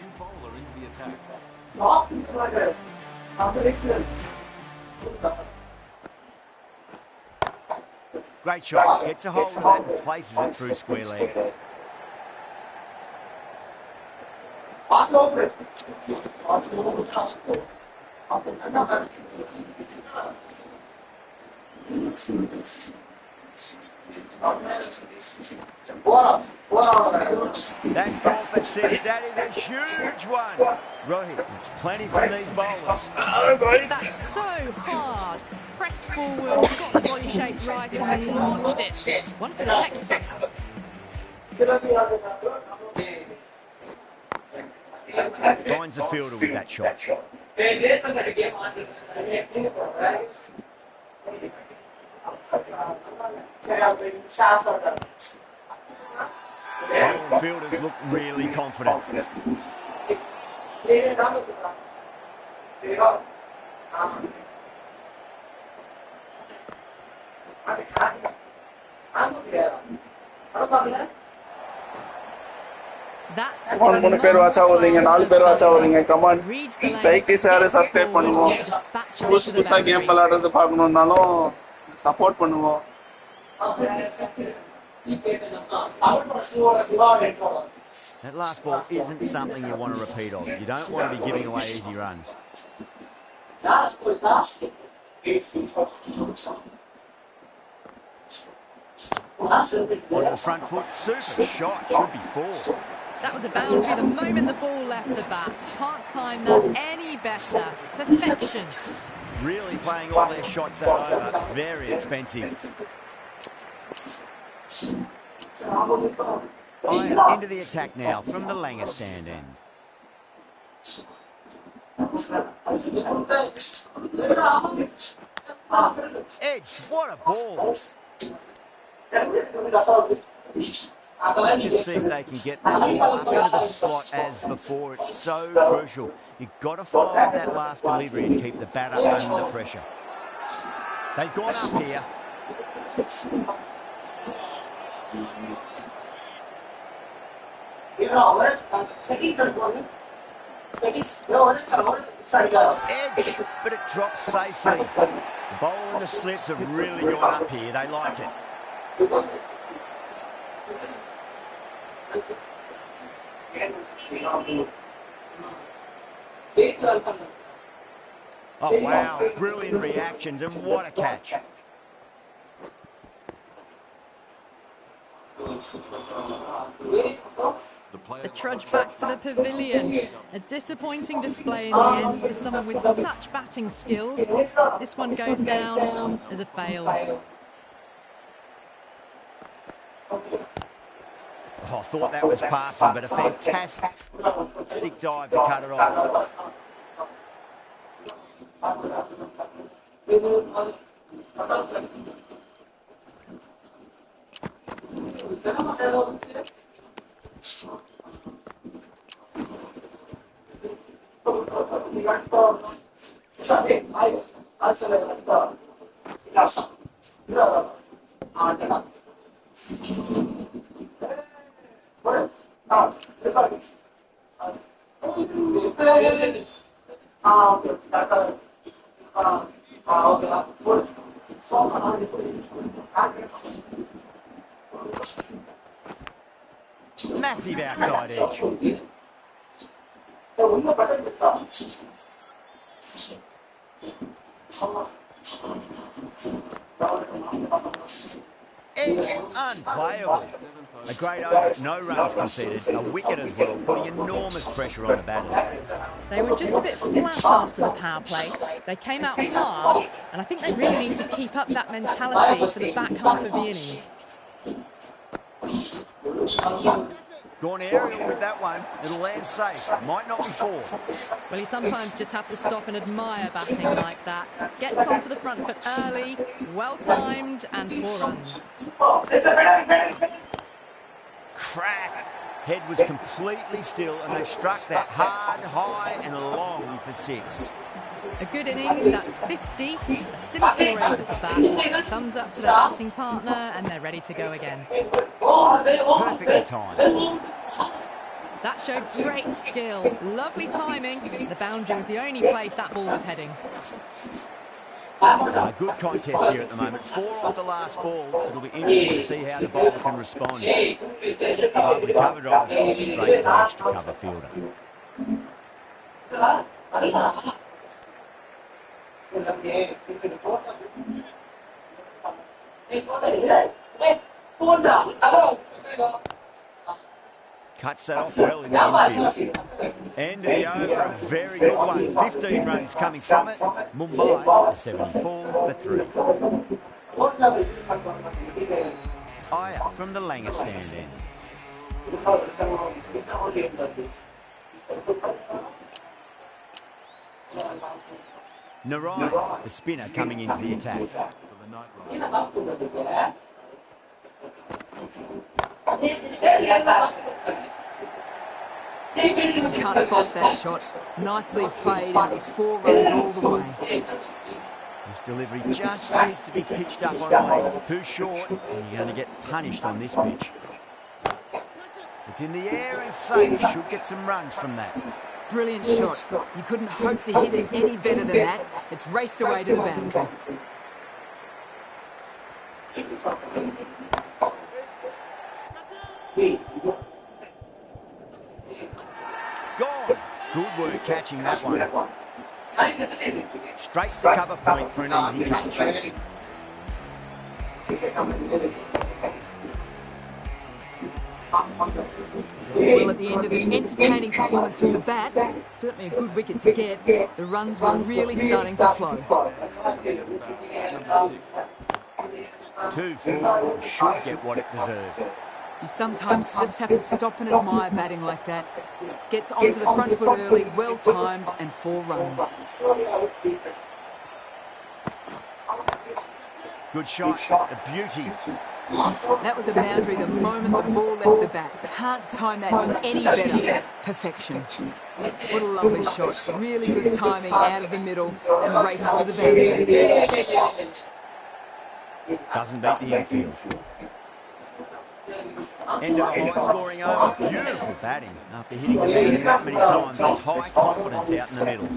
Speaker 1: Great shot. Gets a hold of that and places it through square leg. That's gone for 6. That is a huge one. Rohit, it's plenty from these bowlers.
Speaker 2: That's so hard. Pressed forward, got the body shape right and then launched it. One for the textbook.
Speaker 1: Finds the fielder with that shot. Bowling fielders look really confident.
Speaker 2: That's
Speaker 3: 3 பேர் வாட்சா வரீங்க, 4 பேர் வாட்சா வரீங்க. Come on, like share subscribe பண்ணுவோம். புதுசா game விளையாடுறது பார்க்கணும்னாலும் support பண்ணுவோம்.
Speaker 1: That last ball isn't something you want to repeat of. You don't want to be giving away easy runs. Onto the front foot, super shot, should be 4.
Speaker 2: That was a boundary the moment the ball left the bat. Can't time that any better. Perfection.
Speaker 1: Really playing all their shots that over. Very expensive. Into the attack now from the Langer stand end. Edge, what a ball. Let's just see if they can get that ball up into the slot as before. It's so crucial. You've got to follow up that last delivery and keep the batter under pressure. They've gone up here. Edge, but it drops safely. The bowler and the slips have really gone up here. They like it. Oh, wow. Brilliant reactions, and what a catch.
Speaker 2: The trudge back to the pavilion. A disappointing display in the end for someone with such batting skills. This one goes down as a fail.
Speaker 1: Oh, I thought that was passing, but a fantastic dive to cut it off. Massive outside edge. Edge unplayable. A great over, no runs conceded, a wicket as well, putting enormous pressure on the batters.
Speaker 2: They were just a bit flat after the power play. They came out hard, and I think they really need to keep up that mentality for the back half of the innings.
Speaker 1: Gone aerial with that one. It'll land safe. Might not be four.
Speaker 2: Well, you sometimes just have to stop and admire batting like that. Gets onto the front foot early, well-timed, and 4 runs.
Speaker 1: Crack. Head was completely still, and they struck that hard, high, and long for 6.
Speaker 2: A good innings, that's 50. A simple raise of the bat. Thumbs up to their batting partner, and they're ready to go again.
Speaker 1: Perfectly timed.
Speaker 2: That showed great skill. Lovely timing. The boundary was the only place that ball was heading.
Speaker 1: Good contest here at the moment. 4 off the last ball. It'll be interesting to see how the bowler can respond. Lovely cover drive straight to the extra cover fielder. Cuts that off well in the infield. End of the over, a very good one. 15 runs coming from it. Mumbai, a 7-4 for 3. Iyer from the Langer stand end. Narai, the spinner, coming into the attack.
Speaker 5: You can't fault that shot. Nicely played, and it was 4 runs all the way.
Speaker 1: This delivery just needs to be pitched up on length. Too short, and you're going to get punished on this pitch. It's in the air and safe. Should get some runs from that.
Speaker 5: Brilliant shot. You couldn't hope to hit it any better than that. It's raced away to the boundary.
Speaker 1: Gone. Good work catching that one. Straight to cover point for an easy catch.
Speaker 5: Well, at the end of an entertaining performance with the bat, certainly a good wicket to get, the runs were really starting to flow.
Speaker 1: 2 full should get what it deserved.
Speaker 5: You sometimes just have to stop and admire batting like that. Gets onto the front foot early, well-timed, and 4 runs.
Speaker 1: Good shot, a beauty.
Speaker 5: That was a boundary the moment the ball left the bat. Can't time that any better. Perfection. What a lovely shot. Really good timing out of the middle and race to the boundary.
Speaker 1: Doesn't beat the infield. End of a high-scoring over. Beautiful batting. After hitting the boundary that many times, there's high confidence out in the middle.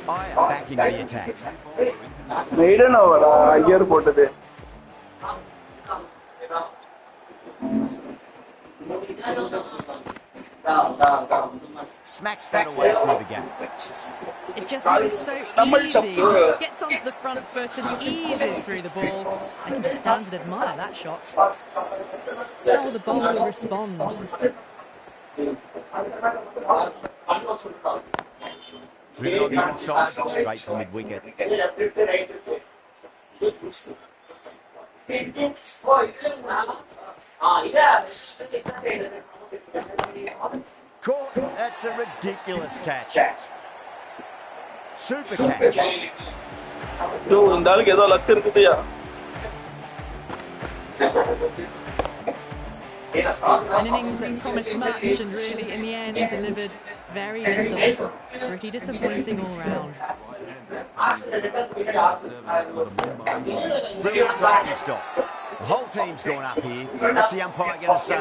Speaker 1: Iyer back into the attack.
Speaker 3: Maiden over, Iyer போட்டது.
Speaker 1: Smacks that away through the gap.
Speaker 2: It just looks so easy. Gets onto the front foot and eases through the ball. I can just stand and admire that shot. How will the bowler respond?
Speaker 1: Driven on the inside, straight to mid-wicket. Caught. That's a ridiculous catch. Super catch.
Speaker 3: இந்த ஆளுக்கு ஏதோ luck இருக்குதுயா.
Speaker 2: An innings that promised much and really, in the end, delivered very little. Pretty disappointing all round.
Speaker 1: Brilliant diving stop. The whole team's gone up here. What's the umpire going to say?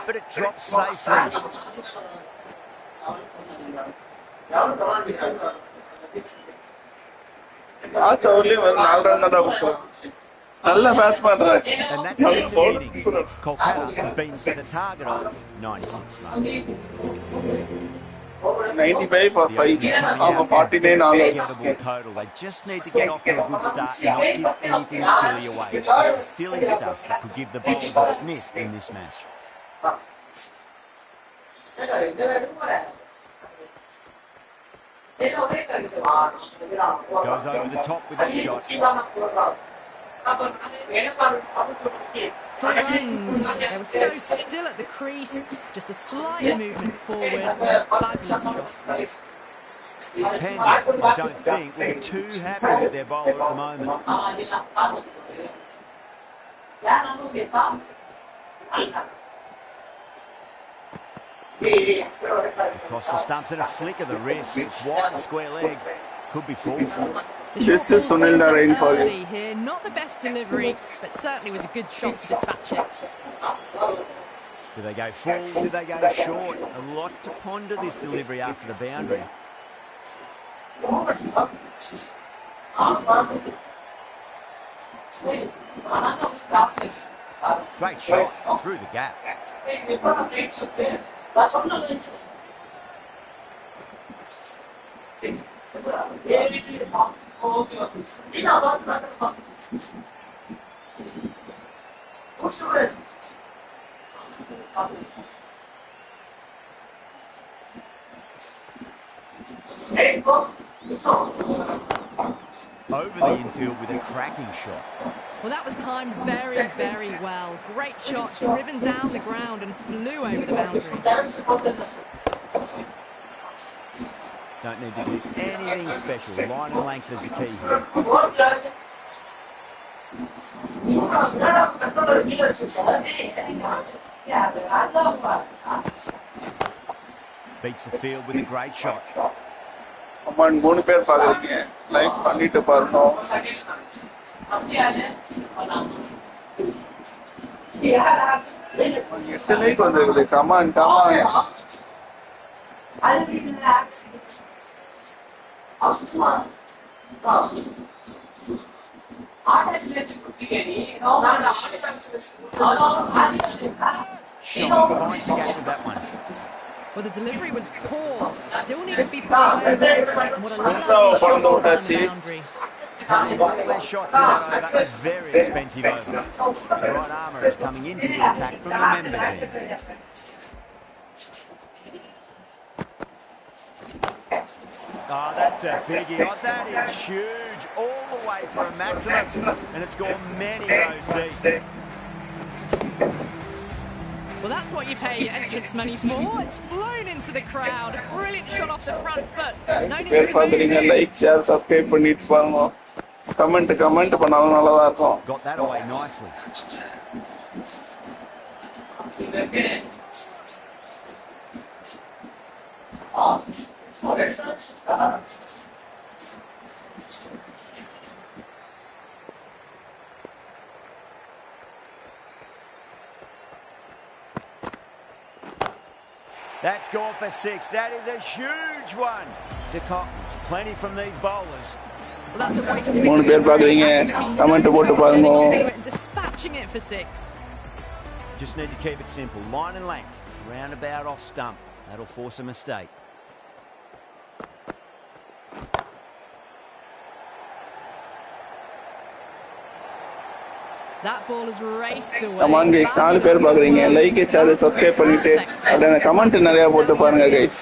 Speaker 1: But it drops safely.
Speaker 3: Last ஓவர்லயே ஒரு 4 run தான் கொடுத்தாங்க. நல்ல batsman.
Speaker 1: And that's the end of the innings. Kolkata has been set a target of 96 runs.
Speaker 3: 95 for 5. அவங்க 49 all out.
Speaker 1: Unforgettable total. They just need to get off to a good start and not give anything silly away. It's the silly stuff that could give the bowlers a sniff in this match. Goes over the top with that shot.
Speaker 2: 4 runs. They were so still at the crease. Just a slight movement forward. Fabulous shots.
Speaker 1: Pandya, I don't think, will be too happy with their bowler at the moment. Across the stumps and a flick of the wrist. It's wide and square leg. Could be full.
Speaker 3: This is Sunil Narine for you.
Speaker 2: Here, not the best delivery, but certainly was a good shot to dispatch it.
Speaker 1: Do they go full? Do they go short? A lot to ponder this delivery after the boundary. Great shot through the gap. Over the infield with a cracking shot.
Speaker 2: Well, that was timed very, very well. Great shot, driven down the ground and flew over the boundary.
Speaker 1: Don't need to do anything special. Line and length is the key here. Beats the field with a great shot.
Speaker 3: அம்மான் 3 பேர் பாக்குறீங்க. Like பண்ணிட்டு பாருங்க. 8 like வந்திருக்குது. Come on come on.
Speaker 1: Shot. Fine to get with that one.
Speaker 2: Well, the delivery was poor. Still needs to be put over. What a lovely shot on the boundary.
Speaker 1: Their shots in that over. That was very expensive over. The right armour is coming into the attack from the members end. Oh, that's a biggie. Oh, that is huge. All the way for a maximum. And it's gone many rows deep.
Speaker 2: Well, that's what you pay your entrance money for. It's flown into the crowd. A brilliant shot off the front foot. No need
Speaker 3: பேர்
Speaker 2: to
Speaker 3: பாக்குறீங்க. Like share subscribe பண்ணிட்டு பாருங்க. Comment பண்ணாலும் நல்லதா இருக்கும்.
Speaker 1: Got that away nicely. That's gone for 6. That is a huge one. De Cotton's plenty from these bowlers.
Speaker 2: Well, that's a waste of
Speaker 3: 3 பேர் பாக்குறீங்க. Comment போட்டு பாருங்க.
Speaker 2: dispatching it for 6.
Speaker 1: Just need to keep it simple. Line and length. Roundabout off stump. That'll force a mistake.
Speaker 2: That ball has raced away.
Speaker 3: Come on guys 4 பேர் பாக்குறீங்க. Like share subscribe பண்ணிட்டு அத comment நிறைய போட்டு பாருங்க guys.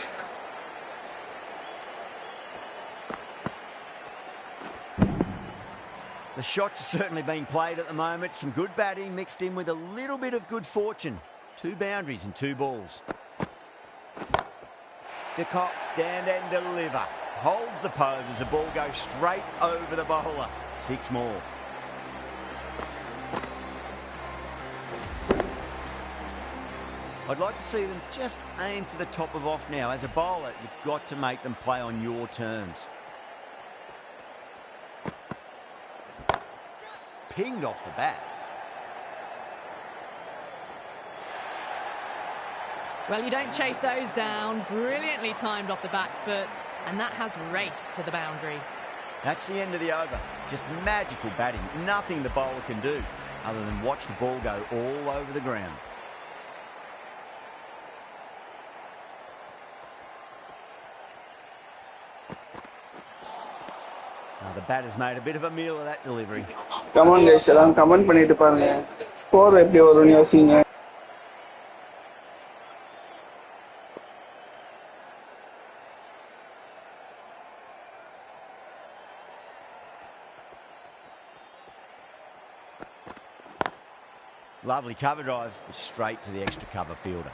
Speaker 1: The shots are certainly being played at the moment. Some good batting mixed in with a little bit of good fortune. 2 boundaries and 2 balls. De Kock, stand and deliver. Holds the pose as the ball goes straight over the bowler. 6 more. I'd like to see them just aim for the top of off now. As a bowler, you've got to make them play on your terms. Pinged off the bat.
Speaker 2: Well, you don't chase those down. Brilliantly timed off the back foot, and that has raced to the boundary.
Speaker 1: That's the end of the over. Just magical batting. Nothing the bowler can do other than watch the ball go all over the ground. Now the batter's made a bit of a meal of that delivery.
Speaker 3: Come on guys, எல்லாம் comment பண்ணிட்டு பாருங்க. Score எப்படி வரும்னு யோசிங்க.
Speaker 1: Lovely cover drive, straight to the extra cover fielder.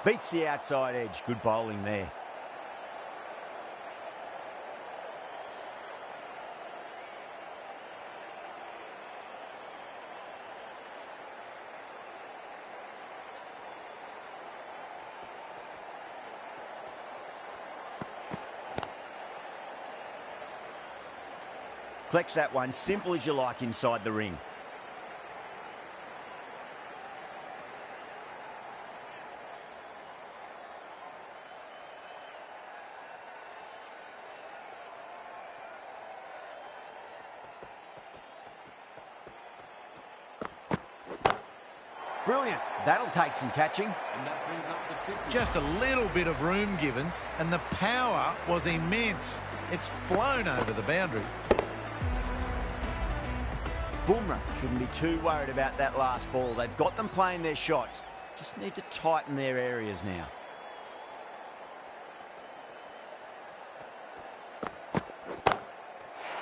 Speaker 1: Beats the outside edge. Good bowling there. Collects that one, simple as you like inside the ring. Brilliant. That'll take some catching.
Speaker 6: Just a little bit of room given, and the power was immense. It's flown over the boundary.
Speaker 1: Bumrah shouldn't be too worried about that last ball. They've got them playing their shots. Just need to tighten their areas now.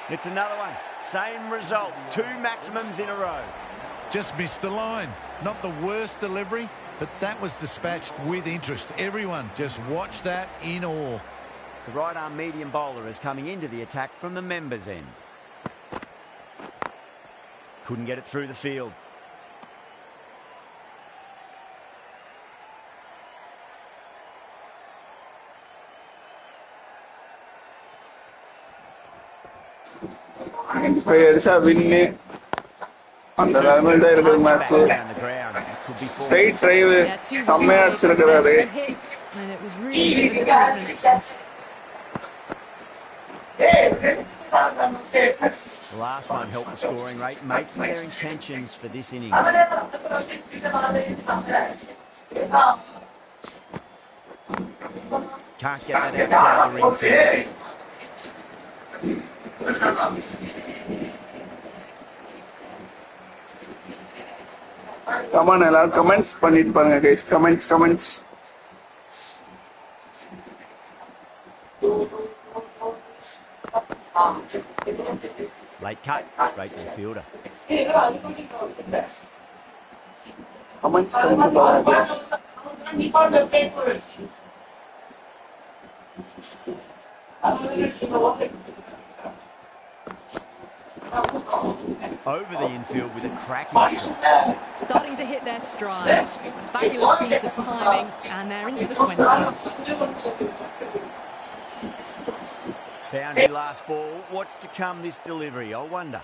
Speaker 1: It's another one. Same result. 2 maximums in a row.
Speaker 6: Just missed the line. Not the worst delivery, but that was dispatched with interest. Everyone just watched that in awe.
Speaker 1: The right-arm medium bowler is coming into the attack from the members' end. Couldn't get it through the field.
Speaker 3: அந்த level தான் இருக்குது match. Straight drive செம்மையா அடிச்சிருக்காரு.
Speaker 1: The last one helped the scoring rate, making their intentions for this innings. Can't get that outside the ring field.
Speaker 3: Come on, எல்லாரும் comments பண்ணிட்டு பாருங்க guys. Comments.
Speaker 1: Late cut, straight to the fielder.
Speaker 3: Comments பண்ணிட்டு பாருங்க guys.
Speaker 1: Over the infield with a cracking shot.
Speaker 2: Starting to hit their stride. Fabulous piece of timing, and they're into the 20s.
Speaker 1: Boundary last ball. What's to come this delivery, I wonder.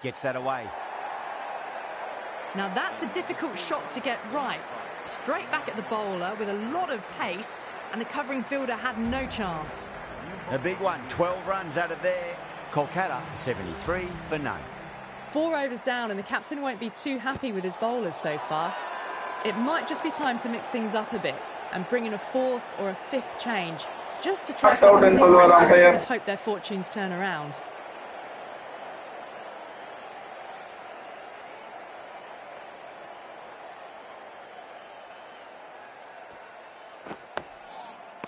Speaker 1: Gets that away.
Speaker 2: Now that's a difficult shot to get right. Straight back at the bowler with a lot of pace, and the covering fielder had no chance.
Speaker 1: A big one, 12 runs out of there. Kolkata, 73 for none.
Speaker 2: 4 overs down, and the captain won't be too happy with his bowlers so far. It might just be time to mix things up a bit and bring in a fourth or a fifth change, just to try something different and hope their fortunes turn around.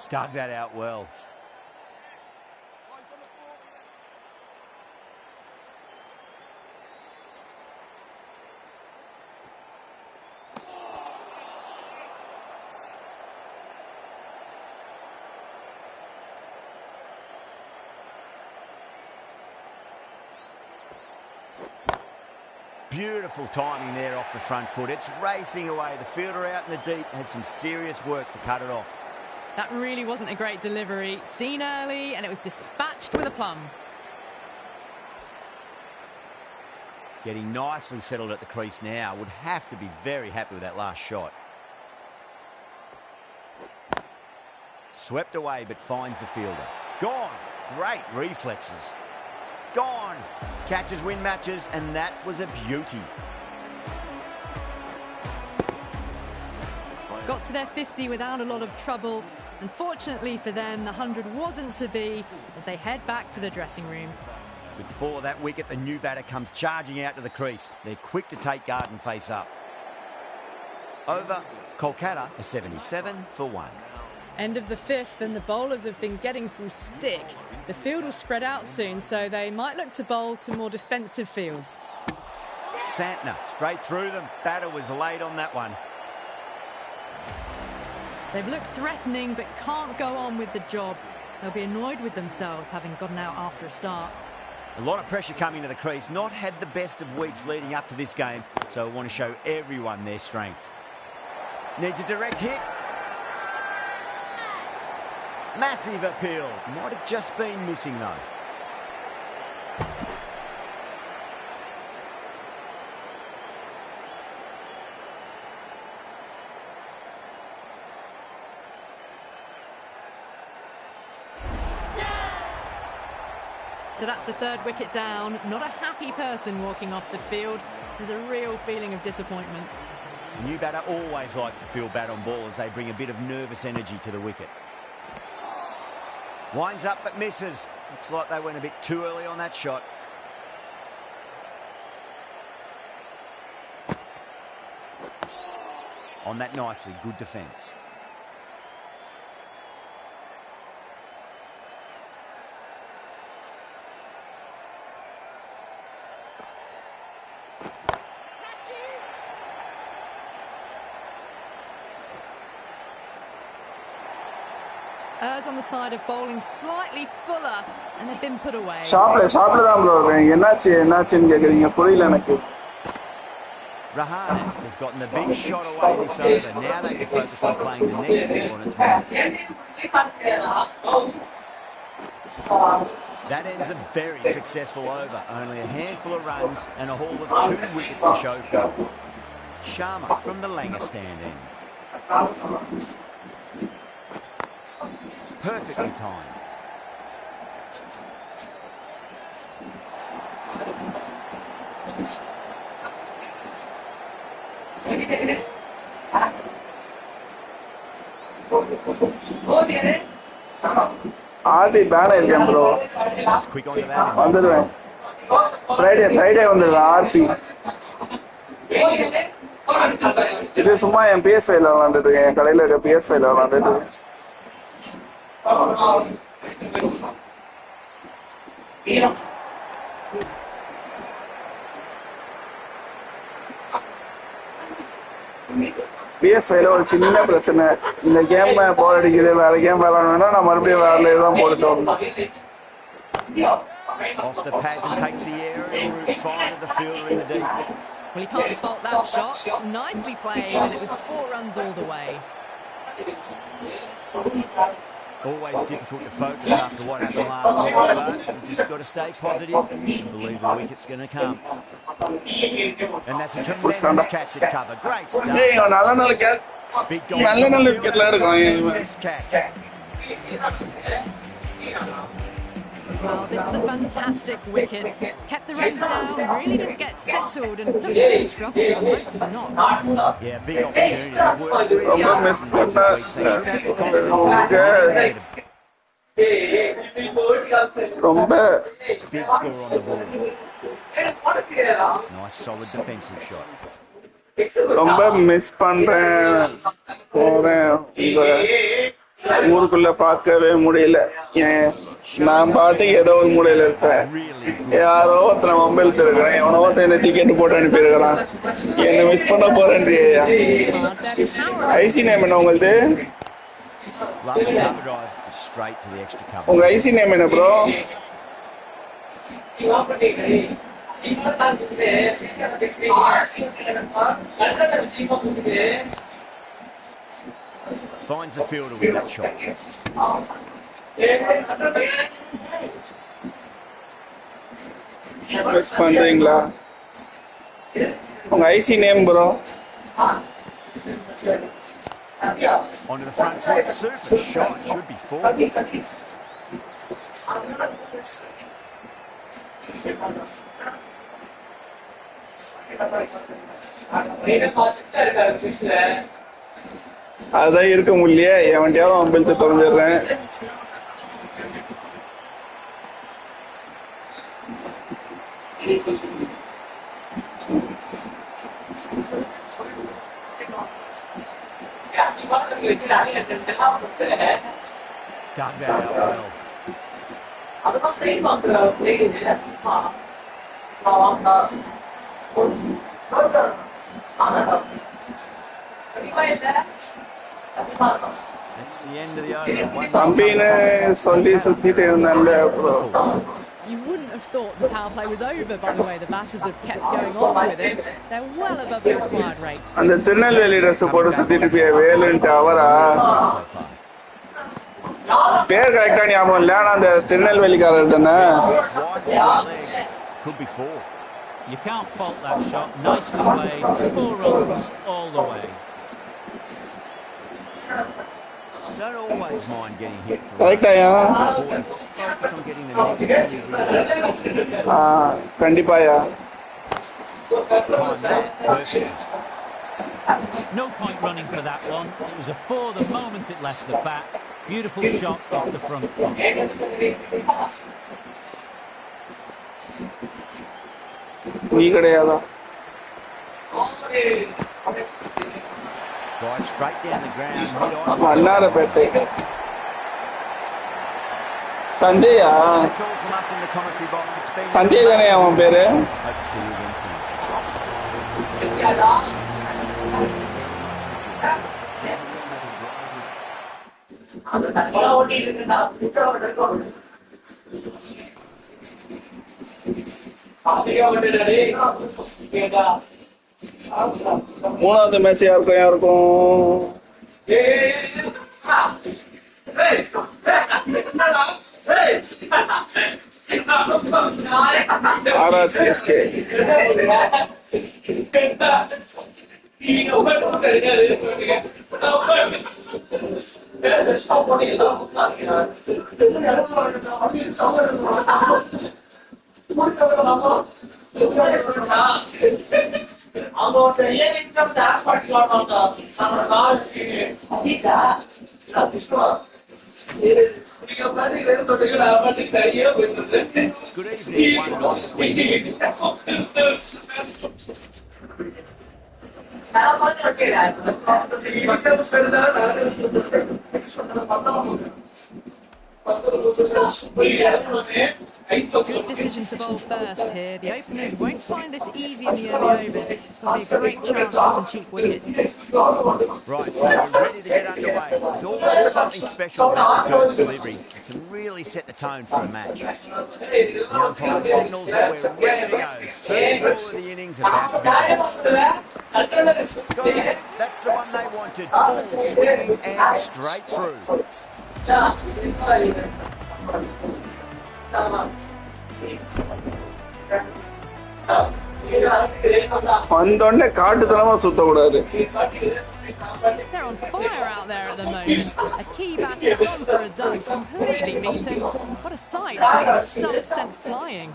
Speaker 1: Dug that out well. Beautiful timing there off the front foot. It's racing away. The fielder out in the deep has some serious work to cut it off.
Speaker 2: That really wasn't a great delivery. Seen early, and it was dispatched with a plum.
Speaker 1: Getting nicely settled at the crease now. Would have to be very happy with that last shot. Swept away, but finds the fielder. Gone. Great reflexes. Gone. Catches win matches, and that was a beauty.
Speaker 2: Got to their 50 without a lot of trouble. Unfortunately for them, the 100 wasn't to be as they head back to the dressing room.
Speaker 1: With the fall of that wicket, the new batter comes charging out to the crease. They're quick to take guard and face up. Over, Kolkata a 77 for 1.
Speaker 2: End of the 5th, and the bowlers have been getting some stick. The field will spread out soon, so they might look to bowl to more defensive fields.
Speaker 1: Santner straight through them. Batter was late on that one.
Speaker 2: They've looked threatening but can't go on with the job. They'll be annoyed with themselves having gotten out after a start.
Speaker 1: A lot of pressure coming to the crease. Not had the best of weeks leading up to this game, so I want to show everyone their strength. Needs a direct hit. Massive appeal. Might have just been missing though.
Speaker 2: So that's the 3rd wicket down. Not a happy person walking off the field. There's a real feeling of disappointment.
Speaker 1: The new batter always likes to feel bat on ball as they bring a bit of nervous energy to the wicket. Winds up but misses. Looks like they went a bit too early on that shot. On that nicely, good defence.
Speaker 2: Errs on the side of bowling slightly fuller, and they've been put away.
Speaker 3: Sharply தான் bro இருக்கேன். என்னாச்சுன்னு கேக்குறீங்க புரியல எனக்கு.
Speaker 1: Rahane has gotten the big shot away this over. Now they can focus on playing the next ball on its man. That ends a very successful over. Only a handful of runs and a haul of 2 wickets to show for it. Sharma from the Langer stand end. Perfectly timed.
Speaker 3: ஆர்டி fan இருக்கேன் bro.
Speaker 1: Quick onto that.
Speaker 3: வந்துடுவேன். Friday வந்துடுவேன் ஆர்பி. இது சும்மா என் PS5 ல விளையாண்டுட்டு இருக்கேன். என் கடையில இருக்க PS5 ல விளையாண்டுட்டு இருக்கேன். PS5 ல ஒரு சின்ன பிரச்சனை. இந்த கேம் போர் அடிக்குது, வேற கேம் விளையாடணும்னா நான் மறுபடியும் வேற தான் போட்டுட்டு வரணும்.
Speaker 1: Off the pads and takes the aerial route, find the fielder in the deep.
Speaker 2: Well, you can't fault that shot. Nicely played, and it was 4 runs all the way.
Speaker 1: Always difficult to focus after what happened last night, but you just got to stay positive and believe the wicket's going to come. And that's a tremendous catch at cover. Great stuff. Big dog. This catch.
Speaker 2: Well, this is a fantastic wicket. Kept the runs down, really didn't get settled, and looked to be in trouble for most of the knock.
Speaker 1: Yeah, big opportunity. They've worked really
Speaker 3: ரொம்ப
Speaker 1: hard
Speaker 3: miss
Speaker 1: in recent
Speaker 3: பண்ண
Speaker 1: weeks. They should have the confidence to win the innings.
Speaker 3: ரொம்ப
Speaker 1: Big score on the ball. Nice, solid defensive shot.
Speaker 3: ரொம்ப miss பண்றேன் போறேன் உங்க ஊருக்குள்ள பார்க்கவே முடியல ஏன் நான் பாட்டுக்கு ஏதோ ஒரு மூலையில இருப்பேன் யாரோ ஒருத்தனை மொபைல் திருக்கிறேன் எவனோ ஒருத்தன் என்ன டிக்கெட் போட்டு அனுப்பியிருக்கிறான் என்ன மிஸ் பண்ண போறேன் ஐசி நேம் என்ன உங்களது
Speaker 1: Lovely cover drive straight to the extra cover.
Speaker 3: உங்க ஐசி நேம் என்ன bro
Speaker 1: Finds the fielder with that shot.
Speaker 3: Miss பண்றீங்களா உங்க IC name bro
Speaker 1: Onto the front foot, super shot, should be four.
Speaker 3: அதான் இருக்க முடியலையே எவன்டையாவது mobile தொலைஞ்சிடுறேன்
Speaker 1: Dug that out well. That's the end of the over.
Speaker 3: தம்பின்னு சொல்லி சுத்திட்டு இருந்தாங்க bro
Speaker 2: You wouldn't have thought the power play was over by the way the batters have kept going on with it. They're well above the required rates.
Speaker 3: அந்த Tirunelveli dress போட்டு சுத்திட்டு போய் வேலுன்ட்டு அவரா பேர் கரெக்டா ஞாபகம் இல்ல ஆனா அந்த திருநெல்வேலிக்காரர் தானே
Speaker 1: Could be four.
Speaker 4: You can't fault that shot. Nicely played. 4 runs all the way.
Speaker 1: Don't always mind getting hit for
Speaker 3: கரெக்டாயா
Speaker 1: Just focus on getting the next delivery.
Speaker 3: கண்டிப்பாயா
Speaker 1: Time that perfect.
Speaker 4: No point running for that one. It was a 4 the moment it left the bat. Beautiful shot off the front foot.
Speaker 3: நீ கிடையாதா
Speaker 1: Drive straight down the ground, mid-on.
Speaker 3: Mannarpettai Sanjaya
Speaker 1: That's all from us in the commentary box. It's been
Speaker 3: Sanjay தானே அவன் பேரு
Speaker 1: Hope to see you again soon.
Speaker 3: மூணாவது match யாருக்கும் RRCSK
Speaker 1: Good evening, one and all.
Speaker 2: Good decision to bowl first here. The openers won't find this easy in the early overs. There'll be a great chance for some cheap wickets.
Speaker 1: Right, so we're ready to get underway. There's always something special about the first delivery. It can really set the tone for a match. The umpire signals that we're ready to go. First ball of the innings about to be bowled. Got it. That's the one they wanted. Full swing and straight through.
Speaker 3: வந்தோடனே காட்டுத்தனமா சுத்தக்கூடாது.
Speaker 2: They're on fire out there at the moment. A key batter gone for a duck, completely beaten. What a sight to see the stump sent flying.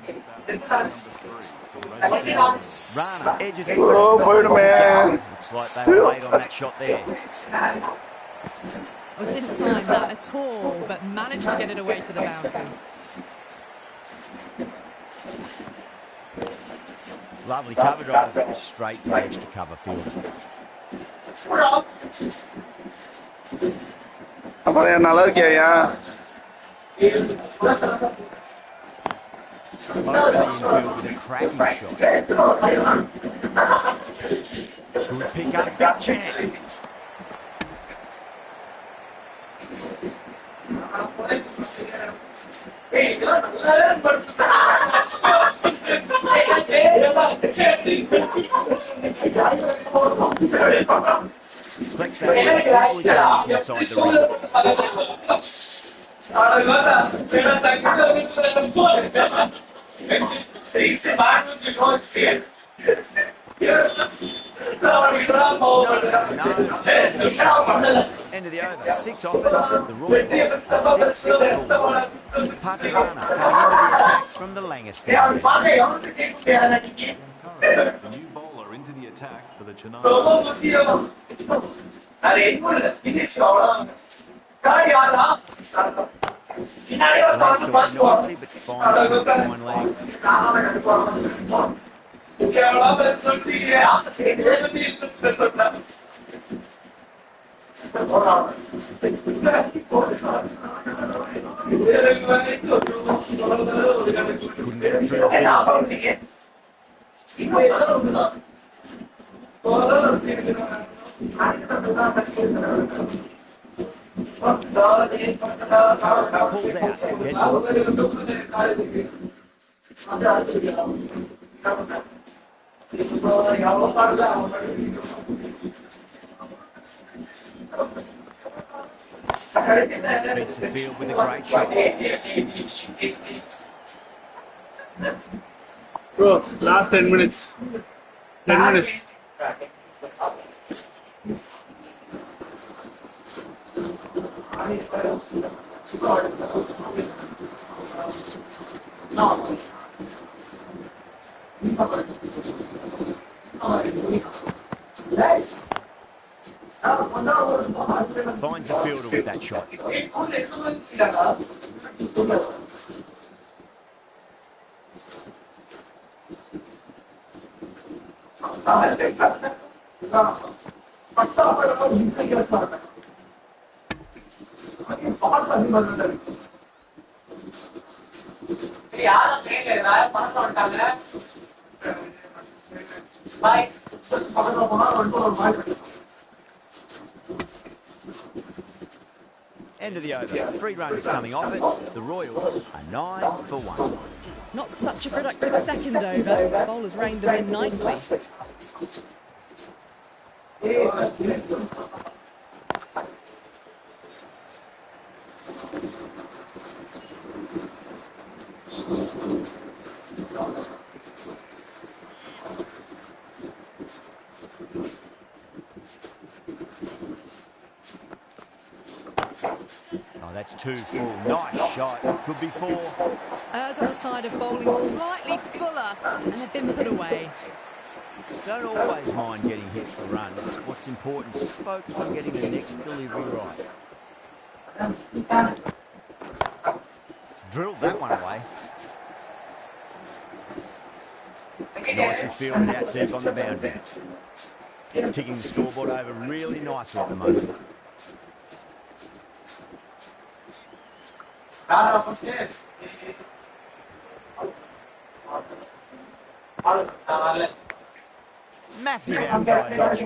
Speaker 1: Rana edges it.
Speaker 3: Oh, போயிடுமே.
Speaker 1: Looks like they were late on that shot there.
Speaker 2: Well, didn't time that at all, but managed to get it away to the boundary.
Speaker 1: Lovely cover drive, straight to the extra cover fielder.
Speaker 3: அப்புறம் நல்லா இருக்கியா?
Speaker 1: Over the infield with a cracking shot. Good pick up, big chance. Flex that one, simply dark inside the ring. End of the over, 6 off it, the Royals are 6 forward. Pakarana coming into the attacks from the Langer stand.
Speaker 4: The new bowler into the attack for the Chennai.
Speaker 1: Last to one nicely, but fine leg. Couldn't get it through the field. Pulls out. Beats the field with a great shot.
Speaker 3: Bro, last 10 minutes. 10 minutes.
Speaker 1: Finds the fielder with that shot. End of the over. 3 runs coming off it. The Royals are 9 for 1.
Speaker 2: Not such a productive second over. Bowlers reined them in nicely.
Speaker 1: Oh, that's 2 full. Nice shot. Could be 4.
Speaker 2: Ers on the side of bowling slightly fuller, and they've been put away.
Speaker 1: Don't always mind getting hit for runs. What's important is just focus on getting the next delivery right. Drilled that one away. Nicely fielded out deep on the boundary. Ticking the scoreboard over really nicely at the moment. Massive outside edge.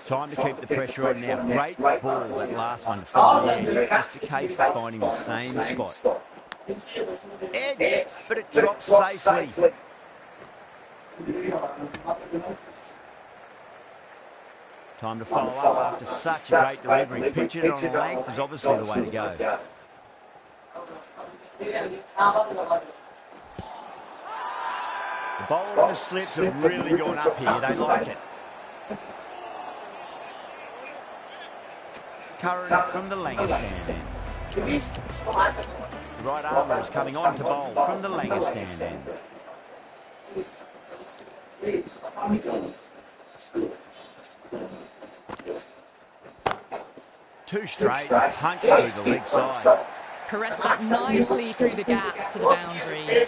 Speaker 1: Time to keep the pressure on now. Great ball, that last one, to find the edge. It's just a case of finding the same spot. Edge, but it drops safely. Time to follow up after such a great delivery. Pitch it on a length is obviously the way to go. The bowler and the slips have really gone up here. They like it. Curran from the Langer stand end. The right armour is coming on to bowl from the Langer stand end. Two straight, punch through the leg side.
Speaker 2: Caress that nicely through the gap to the boundary.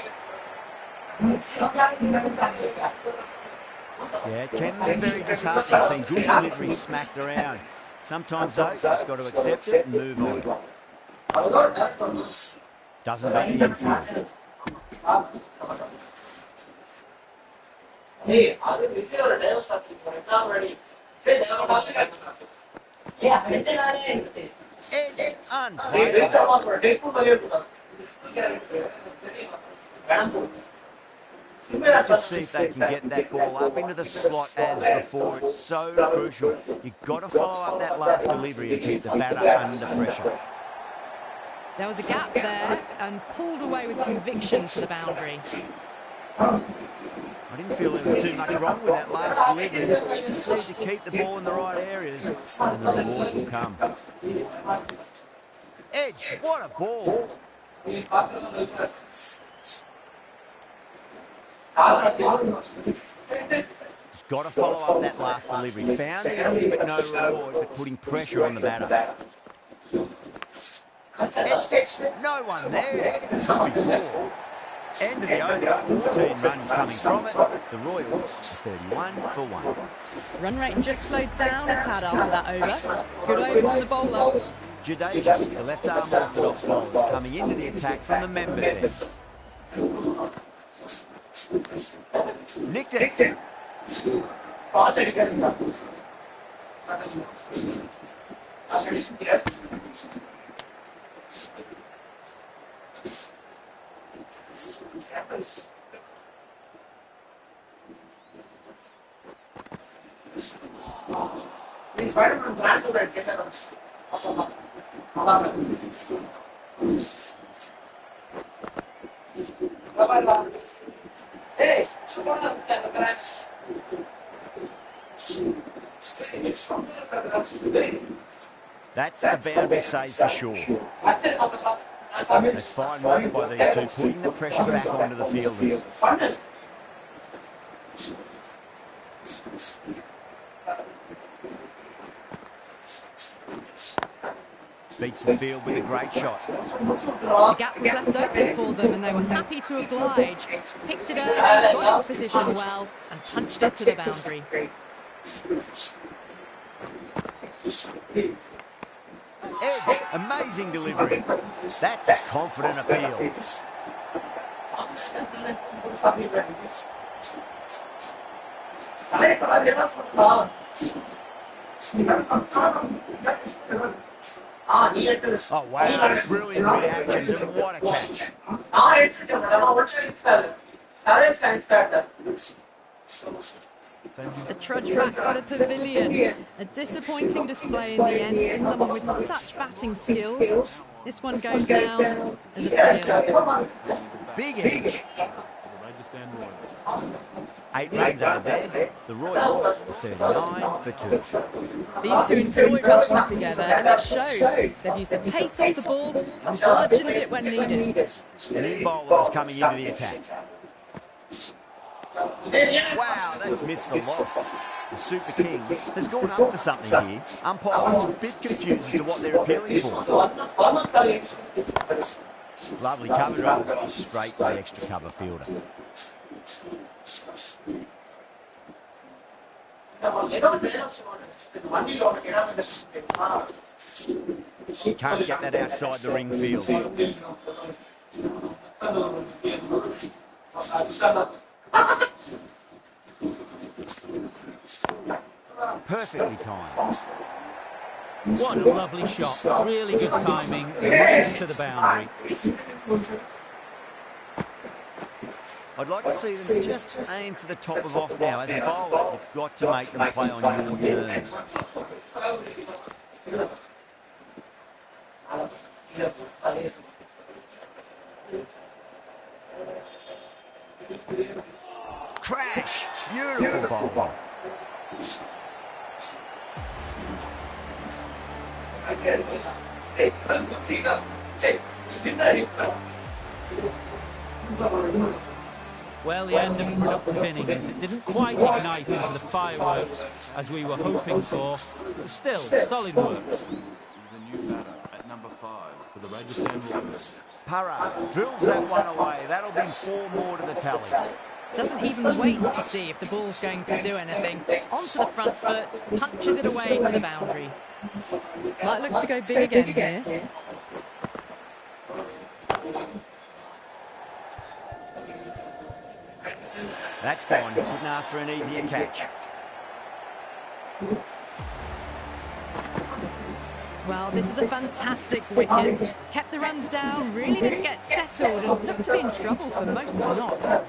Speaker 1: Yeah, it can be very disheartening seeing good delivery smacked around. Sometimes, though, you've just got to accept it and move on. Doesn't beat the infield. Edged, unplayable. Let's just see if they can get that ball up into the slot as before. It's so crucial. You've got to follow up that last delivery to keep the batter under pressure.
Speaker 2: There was a gap there and pulled away with conviction to the boundary.
Speaker 1: I didn't feel there was too much wrong with that last delivery. You just need to keep the ball in the right areas and the rewards will come. Edge, what a ball. Just got to follow up that last delivery. Found the edge but no reward, but putting pressure on the batter. Edge, no one there. Before. End of the over, 14 runs coming from it. The Royals, 31 for 1.
Speaker 2: Run rate just slowed down a tad after that over. Good over from the bowler.
Speaker 1: Jadeja, the left-arm orthodox bowler, is coming into the attack from the members' end. Nicked it. That's the boundary save for sure. That's fine work by these two, putting the pressure back onto the fielders. Beats the field with a great shot.
Speaker 2: The gap was left open for them and they were happy to oblige. Picked it early, got its position well and punched it to the boundary.
Speaker 1: Edge, amazing delivery. That's a confident appeal. Oh wow, brilliant reaction and what a catch.
Speaker 2: The trudge back to the pavilion. A disappointing display in the end for someone with such batting skills. This one goes down as a fail.
Speaker 1: Big Edge. 8 runs out of there. The Royals, 39 for 2.
Speaker 2: These two enjoy batting together and it shows. They've used the pace off the ball and bludgeoned it when needed.
Speaker 1: The new bowler is coming into the attack. Wow, that's missed the lot. The Super King has gone up for something here. Umpire's a bit confused as to what they're appealing for. Lovely cover drive, straight to the extra cover fielder. Can't get that outside the ring field. Perfectly timed.
Speaker 4: What a lovely shot. Really good timing. Race to the boundary.
Speaker 1: I'd like to see them just aim for the top of off now. As a bowler, you've got to make them play on your terms. Crash. Beautiful bowling.
Speaker 4: Well, the end of a productive innings. It didn't quite ignite into the fireworks as we were hoping for, but still, solid work.
Speaker 7: He's a new batter at number 5 for the Rajasthan Royals.
Speaker 1: Para drills that one away. That'll be 4 more to the tally.
Speaker 2: Doesn't even wait to see if the ball's going to do anything. Onto the front foot, punches it away to the boundary. Might look to go big again here.
Speaker 1: That's gone. Couldn't ask for an easier catch.
Speaker 2: Well, this is a fantastic wicket. Kept the runs down, really didn't get settled, and looked to be in trouble for most of the knock.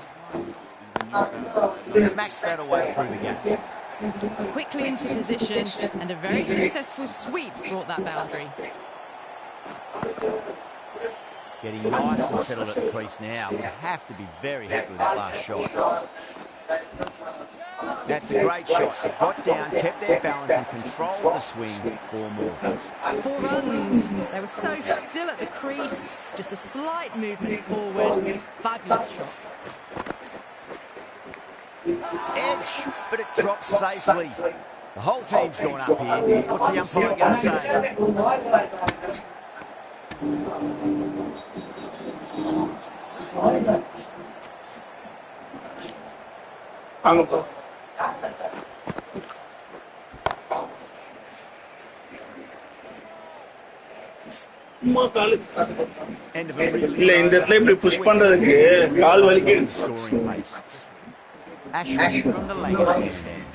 Speaker 1: Smacks that away through the gap.
Speaker 2: Quickly into position, and a very successful sweep brought that boundary.
Speaker 1: Getting nice and settled at the crease now. We have to be very happy with that last shot. That's a great shot. Got down, kept their balance and controlled the swing. 4 more.
Speaker 2: 4 runs. They were so still at the crease. Just a slight movement forward. Fabulous shot.
Speaker 1: Edge, but it drops safely. The whole team's gone up here. What's the umpire going to say? End of a really
Speaker 3: இல்ல இந்த இடத்துல இப்படி push பண்றதுக்கு கால் வலிக்குது.
Speaker 1: scoring pace. Ashwin from the legacy stand.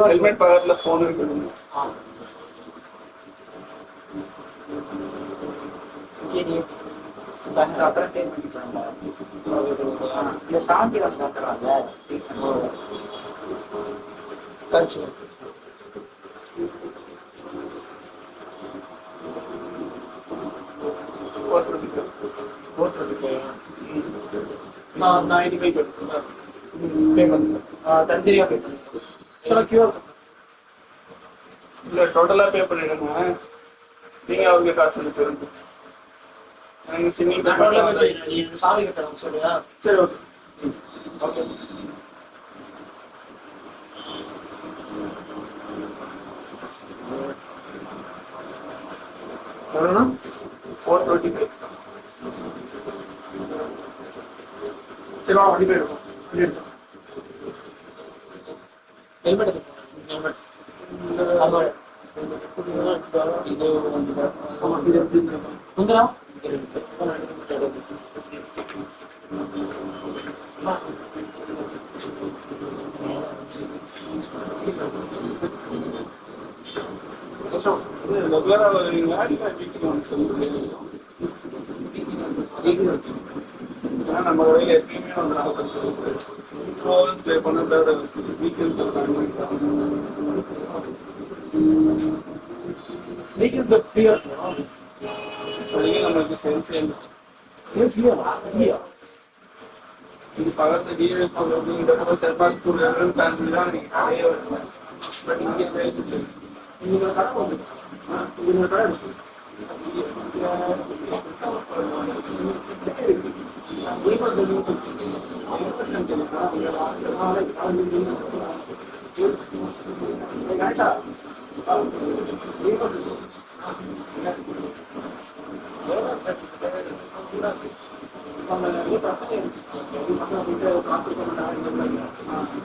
Speaker 3: Helmet பக்கத்துல phone இருக்குது. இல்ல டோட்டலா பே பண்ணிடுங்க. நீங்க அவருக்கு காசு அனுப்பிடுங்க. எனக்கு சிங்கிள் பேமெண்ட் சாமி கட்டணும் சொல்லுங்க. சரி ஓகே ஓகே. எவ்வளோண்ணா? 425. சரி வா வண்டி போயிடுவோம். வண்டி எடுத்தோம். ஹெல்மெட் எடுத்து ஹெல்மெட் அதோட இது முந்திரா ரெகுலரா வருவீங்களா இல்லை வீட்டுக்கு வந்து சொல்லுங்க. நம்ம வரையில் எப்பயுமே வந்து நாற்பது சொல்லுங்க. ப்ளே பண்ண வீக்கெண்ட்ஸ் வீக்கெண்ட்ஸ் ஃப்ரீயா இருக்கும். நம்மளுக்கு சேல்ஸ் இது பக்கத்து டிஎஸ் செல்பாஸ் ஸ்கூல் பிளான் பண்ணி தான் நீங்கள் கடையே வருது. பட் இங்கே சேல்ஸ் இல்லை. இங்கே கடை வந்து இங்கே கடை இருக்கு.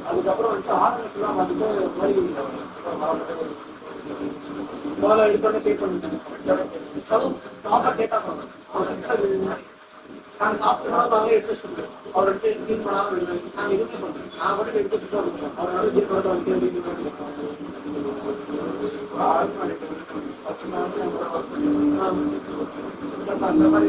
Speaker 3: அதுக்கப்புறம் வந்து ஆரம்பத்துலாம் வந்துட்டு முதல்ல இது பண்ணி பே பண்ணிட்டேன். டேட்டா நாங்கள் சாப்பிட்டோம்னா நாங்களே எடுத்து சொல்லுவோம். அவர் எடுத்து கிளீன் பண்ணாமல் நாங்கள் எதுவுமே பண்ணுறோம். நான் மட்டும் எடுத்து வச்சுட்டு வந்துடுவோம். அவரால் இது பண்ண வந்து அந்த மாதிரி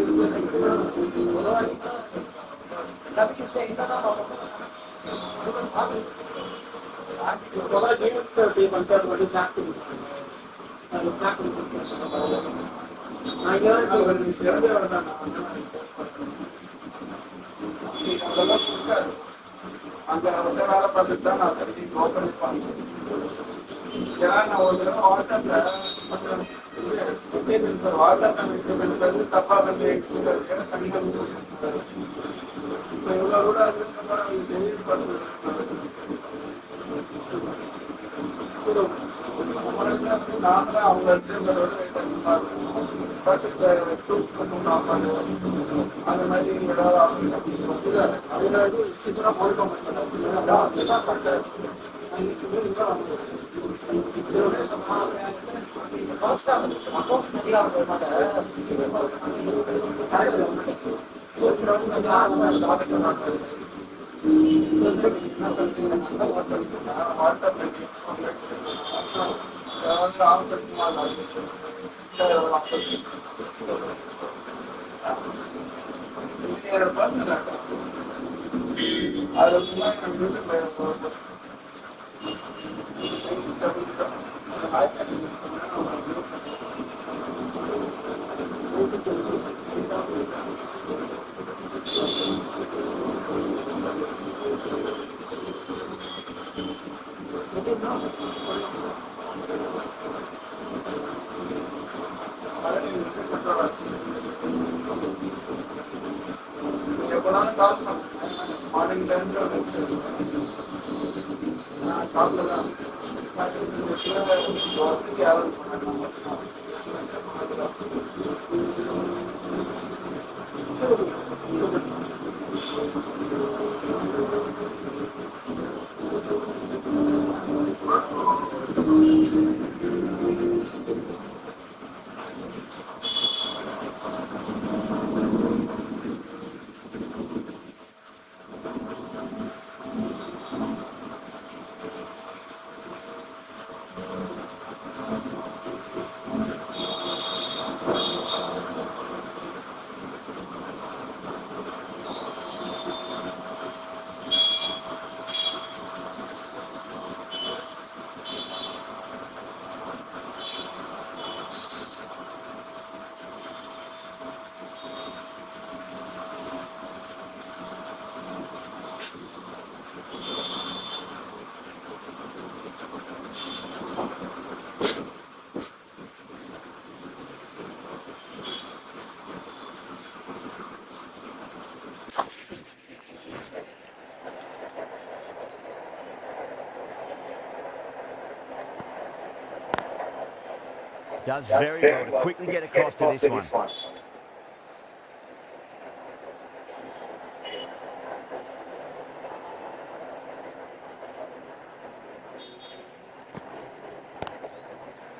Speaker 1: Does very well to quickly get across to this one.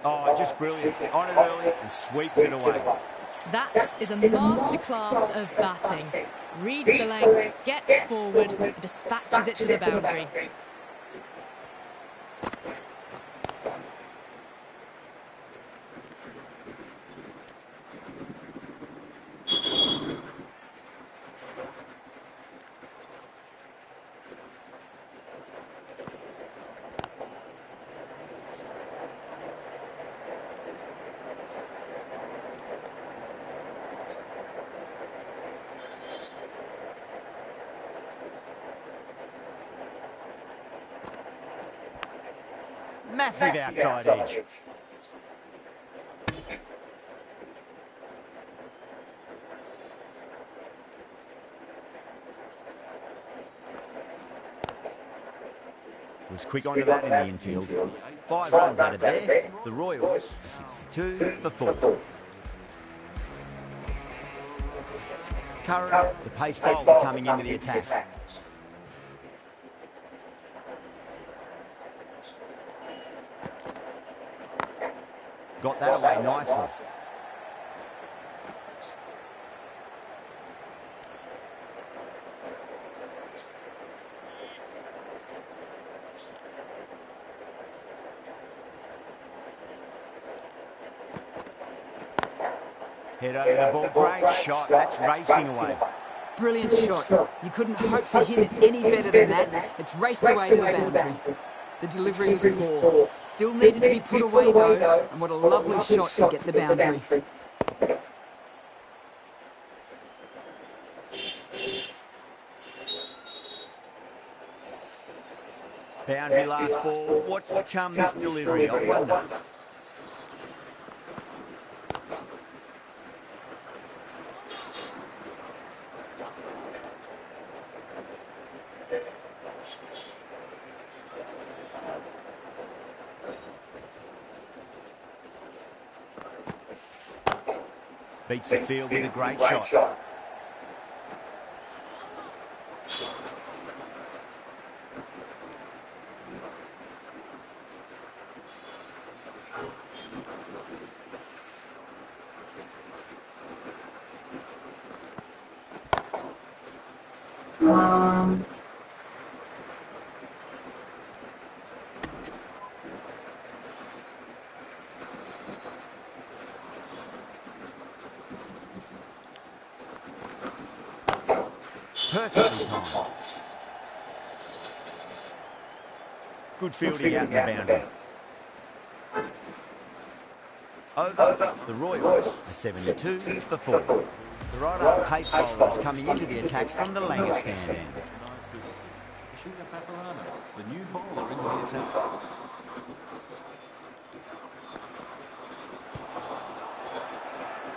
Speaker 1: Oh, just brilliant. On it early and sweeps it away.
Speaker 2: That is a masterclass of batting. Reads the length, gets forward, and dispatches it to the boundary.
Speaker 1: Massive outside edge. Was quick onto that in the infield. 5 runs out of there. The Royals are 62 for 4. Curran, the pace bowler, coming into the attack. Got that away nicely. Head over the ball, great shot, that's racing away.
Speaker 5: Brilliant shot. You couldn't hope to hit it any better than that. It's raced away to the boundary. The delivery was poor. Still needed to be put away though, and what a lovely shot to get the boundary.
Speaker 1: Boundary last ball. What's to come this delivery? I wonder. Beats the field with a great shot. Perfectly timed. Good fielding out in the boundary. Over the Royals, a 72 for 4. The right-arm pace bowler is coming into the attack from the Langer stand end.
Speaker 7: Sugar Paparana, the new bowler in the attack.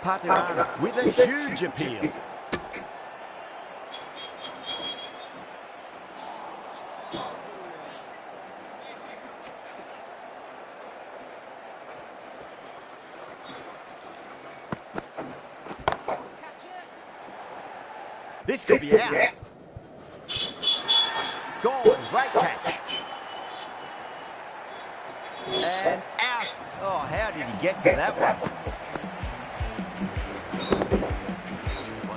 Speaker 1: Patirana with a huge appeal. This could be out. Gone, great catch. And out. Oh, how did he get to that one?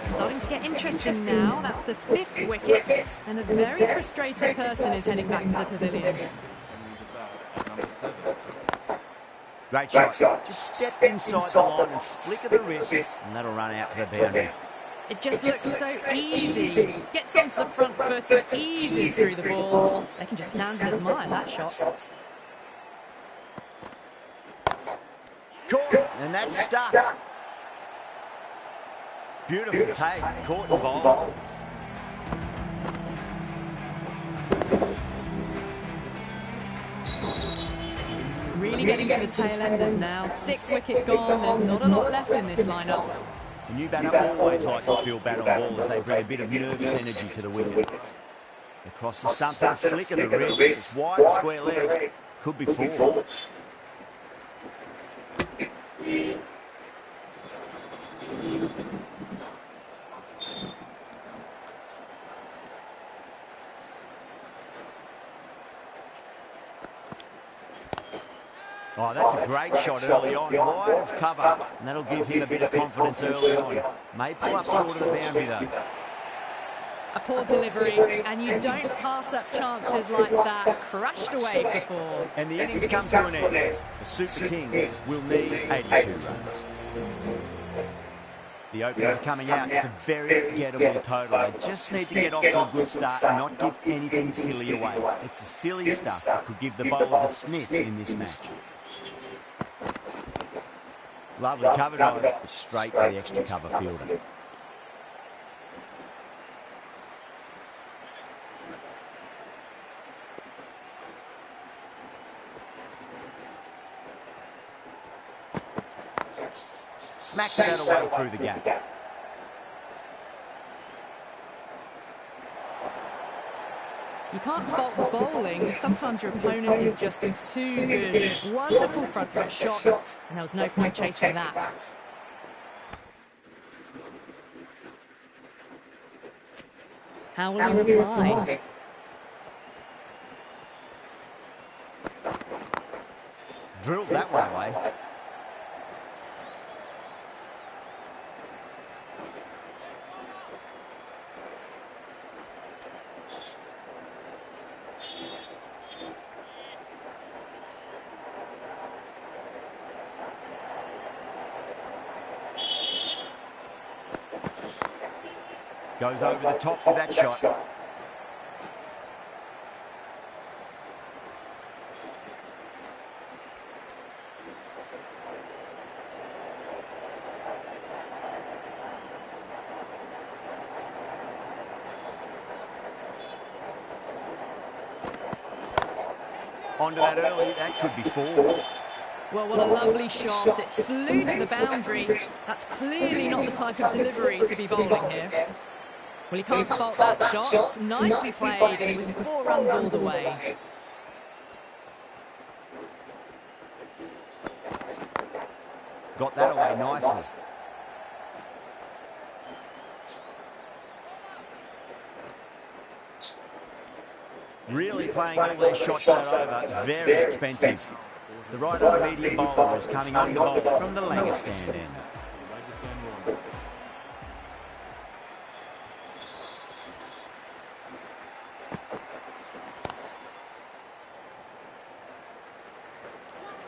Speaker 2: Starting to get interesting now. That's the 5th wicket, and a very frustrated person is heading back to the pavilion.
Speaker 1: Great shot. Just step inside the line and flicker the wrist, and that'll run out to the boundary.
Speaker 2: It just looks so easy. Gets onto the front foot, it eases through the ball. They can just stand and admire that shot.
Speaker 1: Caught, and that's stuck. Beautiful take, caught and bowled.
Speaker 2: Really getting to the tail enders now. 6th wicket gone, there's not a lot left in this lineup.
Speaker 1: The new batter always likes to field bat on ball as they bring a bit of nervous energy to the wicket. Across the stumps and flick of the wrist. It's wide, square leg. Could be 4. Oh, that's a great shot early on, wide of cover, and that'll give him a bit of confidence early on. May pull up short of the boundary though.
Speaker 2: A poor delivery, and you don't pass up chances like that. Crashed away for 4.
Speaker 1: And the innings comes to an end. The Super Kings will need 82 runs. The openers are coming out. It's a very gettable total. They just need to get off to a good start and not give anything silly away. It's the silly stuff that could give the bowlers a sniff in this match. Lovely cover dive, straight to the extra cover fielder. Smacks that away through the gap.
Speaker 2: You can't fault the bowling. Sometimes your opponent is just too good. Wonderful front foot shot, and there was no point chasing that. How will he reply?
Speaker 1: Drilled that one away. Goes over the top with that shot. Onto that early, that could be 4.
Speaker 2: Well, what a lovely shot. It flew to the boundary. That's clearly not the type of delivery to be bowling here. Well, you can't fault that shot. Nicely played, and it was 4 runs all the way.
Speaker 1: Got that away nicely. Really playing all their shots that over. Very expensive. The right-arm medium bowler is coming on to bowl from the Langer stand end.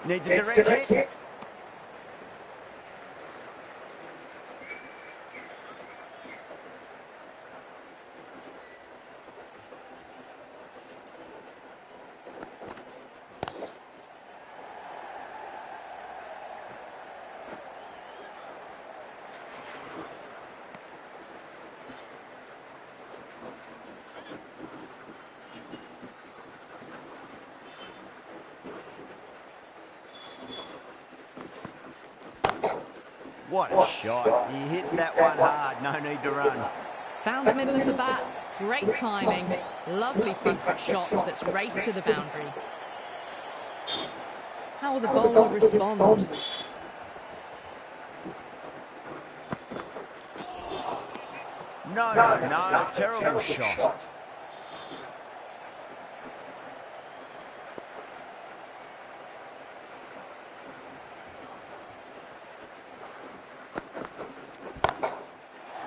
Speaker 1: Needs a direct hit. What a shot. He hit that one hard. No need to run.
Speaker 2: Found the middle of the bat. Great timing. Lovely front foot shot that's raced to the boundary. How will the bowler respond?
Speaker 1: No. Terrible shot.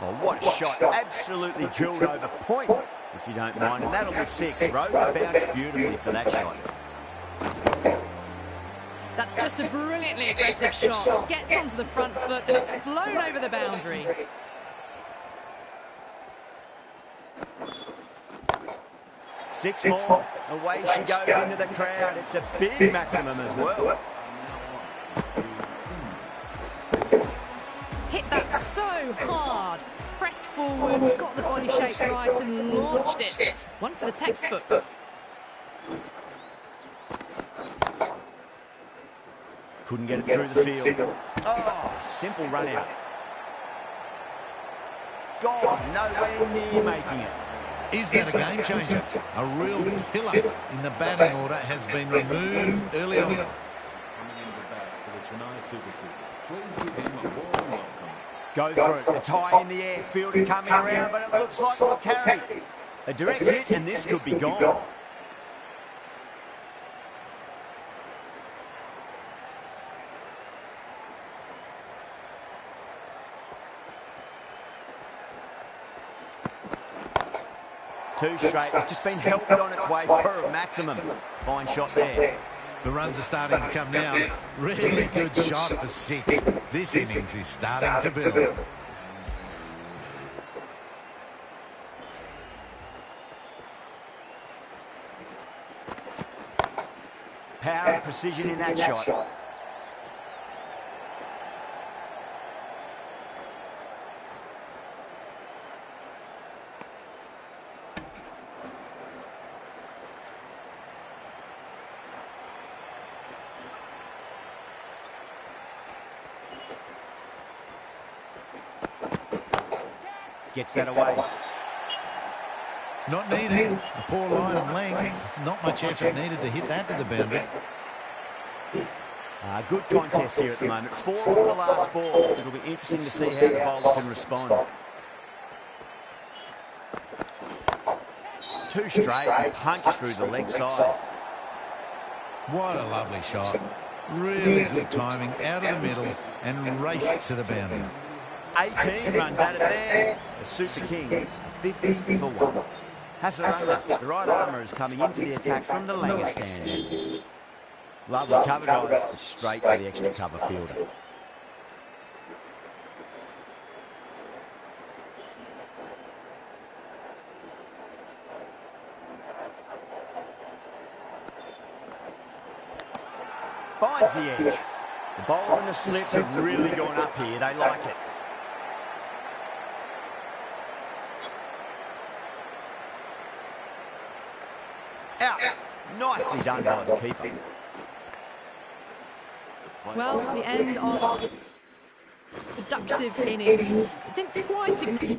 Speaker 1: Oh, what a shot. Absolutely drilled over point, if you don't mind. And that'll be 6. Rode the bounce beautifully for that shot.
Speaker 2: That's just a brilliantly aggressive shot. Gets onto the front foot and it's flown over the boundary.
Speaker 1: Six more. Away she goes into the crowd. It's a big maximum as well.
Speaker 2: Hit that so hard. Pressed forward, got the body shape right and launched it. One for the textbook.
Speaker 1: Couldn't get it through the field. Oh, simple run out. God, nowhere near making it.
Speaker 6: Is that a game changer? A real pillar in the batting order has been removed early on.
Speaker 7: Coming into the bat for the Chennai Super Kings. Please give him a warm welcome.
Speaker 1: Go through it. It's high in the air. Fielder coming around, but it looks like it'll carry. A direct hit, and this could be gone. Two straight. It's just been helped on its way for a maximum. Fine shot there.
Speaker 6: The runs are starting to come now. Really good shot for 6. This innings is starting to build.
Speaker 1: Power and precision in that shot. Gets that away.
Speaker 6: Not needed. A poor line of length. Not much effort needed to hit that to the boundary.
Speaker 1: Good contest here at the moment. 4 off the last ball. It'll be interesting to see how the bowler can respond. 2 straight and punch through the leg side.
Speaker 6: What a lovely shot. Really good timing out of the middle and raced to the boundary.
Speaker 1: 18 runs out of there. The Super Kings, 50 for 1. Hasaranga, the right armour, is coming into the attack from the Langer stand. Lovely cover dive, straight to the extra cover fielder. Finds the edge. The bowler and the slips have really gone up here. They like it. Out. Nicely done by the keeper.
Speaker 2: Well, the end of productive innings. It didn't quite into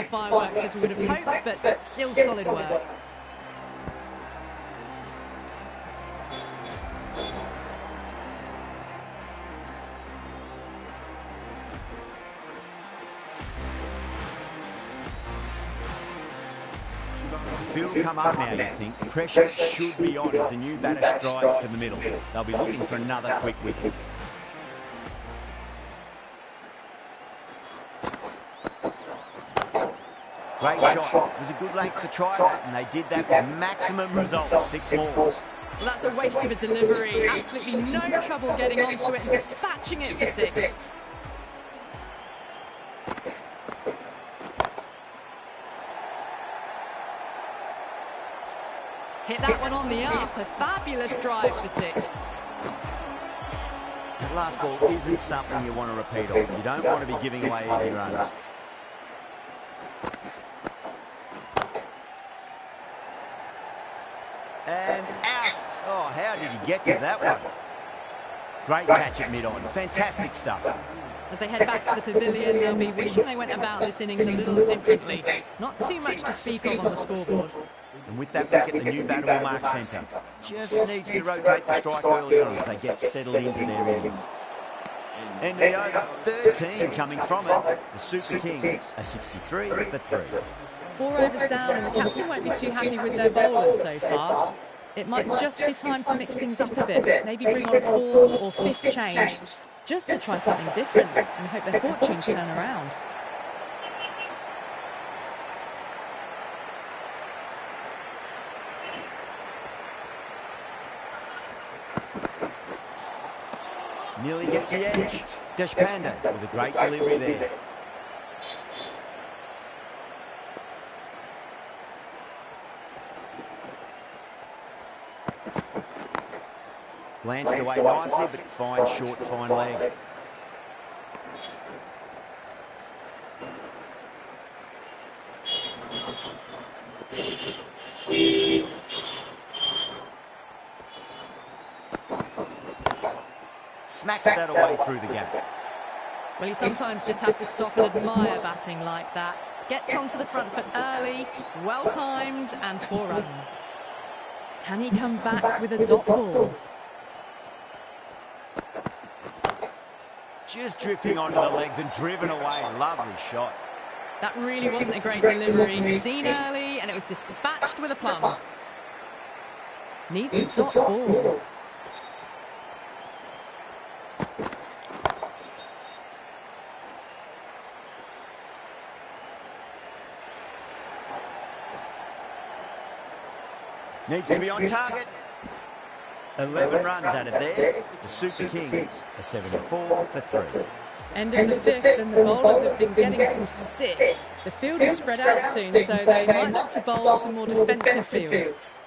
Speaker 2: fireworks as we would have hoped, but still solid work.
Speaker 1: Field will come up now, you think. Pressure should be on as the new batter strides to the middle. They'll be looking for another quick wicket. Great shot. It was a good length to try that, and they did that with maximum results, 6 more.
Speaker 2: Well, that's a waste of a delivery. Absolutely no trouble getting onto it and dispatching it for 6. Hit that one on the up. A fabulous drive for 6.
Speaker 1: That last ball isn't something you want to repeat of. You don't want to be giving away easy runs. And out. Oh, how did he get to that one? Great catch at mid-on. Fantastic stuff.
Speaker 2: As they head back to the pavilion, they'll be wishing they went about this innings a little differently. Not too much to speak of on the scoreboard.
Speaker 1: And with that wicket, the new batter will mark centre. Just needs to rotate the strike early on as they get settled into their innings. End of the over, 13 coming from it. The Super Kings are 63 for 3.
Speaker 2: 4 overs down, and the captain won't be too happy with their bowlers so far. It might just be time to mix things up a bit. Maybe bring on a 4th or 5th change, just to try something different and hope their fortunes turn around.
Speaker 1: Nearly gets the edge. Deshpande with a great delivery there. Glanced away nicely, but fine short, fine leg. Smacks that away through the gap.
Speaker 2: Well, you sometimes just have to stop and admire batting like that. Gets onto the front foot early, well-timed, and 4 runs. Can he come back with a dot ball?
Speaker 1: Just drifting onto the legs and driven away. Lovely shot.
Speaker 2: That really wasn't a great delivery. Seen early, and it was dispatched with a plum. Needs a dot ball.
Speaker 1: Needs to be on target. 11 runs out of there. The Super Kings are 74 for 3.
Speaker 2: End of the 5th, and the bowlers have been getting some stick. The field will spread out soon, so they might look to bowl to more defensive fields.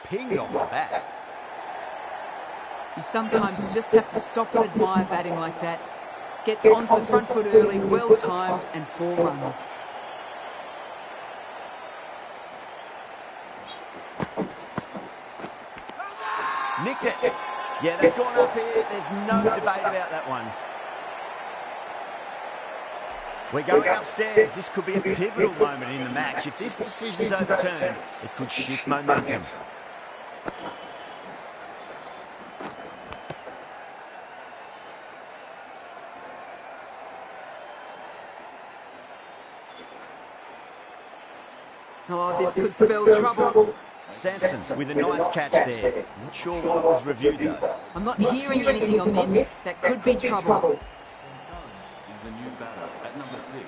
Speaker 1: Pinged off the bat.
Speaker 5: You sometimes just have to stop and admire batting like that. Gets onto the front foot early, well-timed, and 4 runs.
Speaker 1: Nicked it. Yeah, they've gone up here. There's no debate about that one. We're going upstairs. This could be a pivotal moment in the match. If this decision's overturned, it could shift momentum.
Speaker 5: Oh, this could spell trouble.
Speaker 1: Sanson with a nice catch there. Not sure what was reviewed though.
Speaker 5: I'm not hearing anything on this. That could be trouble.
Speaker 7: Is the new batter at number 6.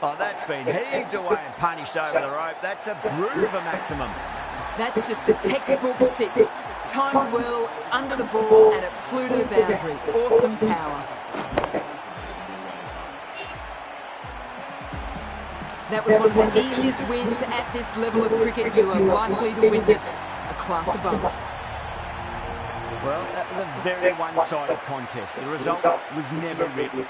Speaker 1: Oh, that's been heaved away and punished over the rope. That's a brood of a maximum.
Speaker 5: That's just a textbook 6. Timed well, under the ball, and it flew to the boundary. Awesome power. That was one of the easiest wins at this level of cricket you are likely to witness. A class above.
Speaker 1: Well, that was a very one-sided contest. The result was never written.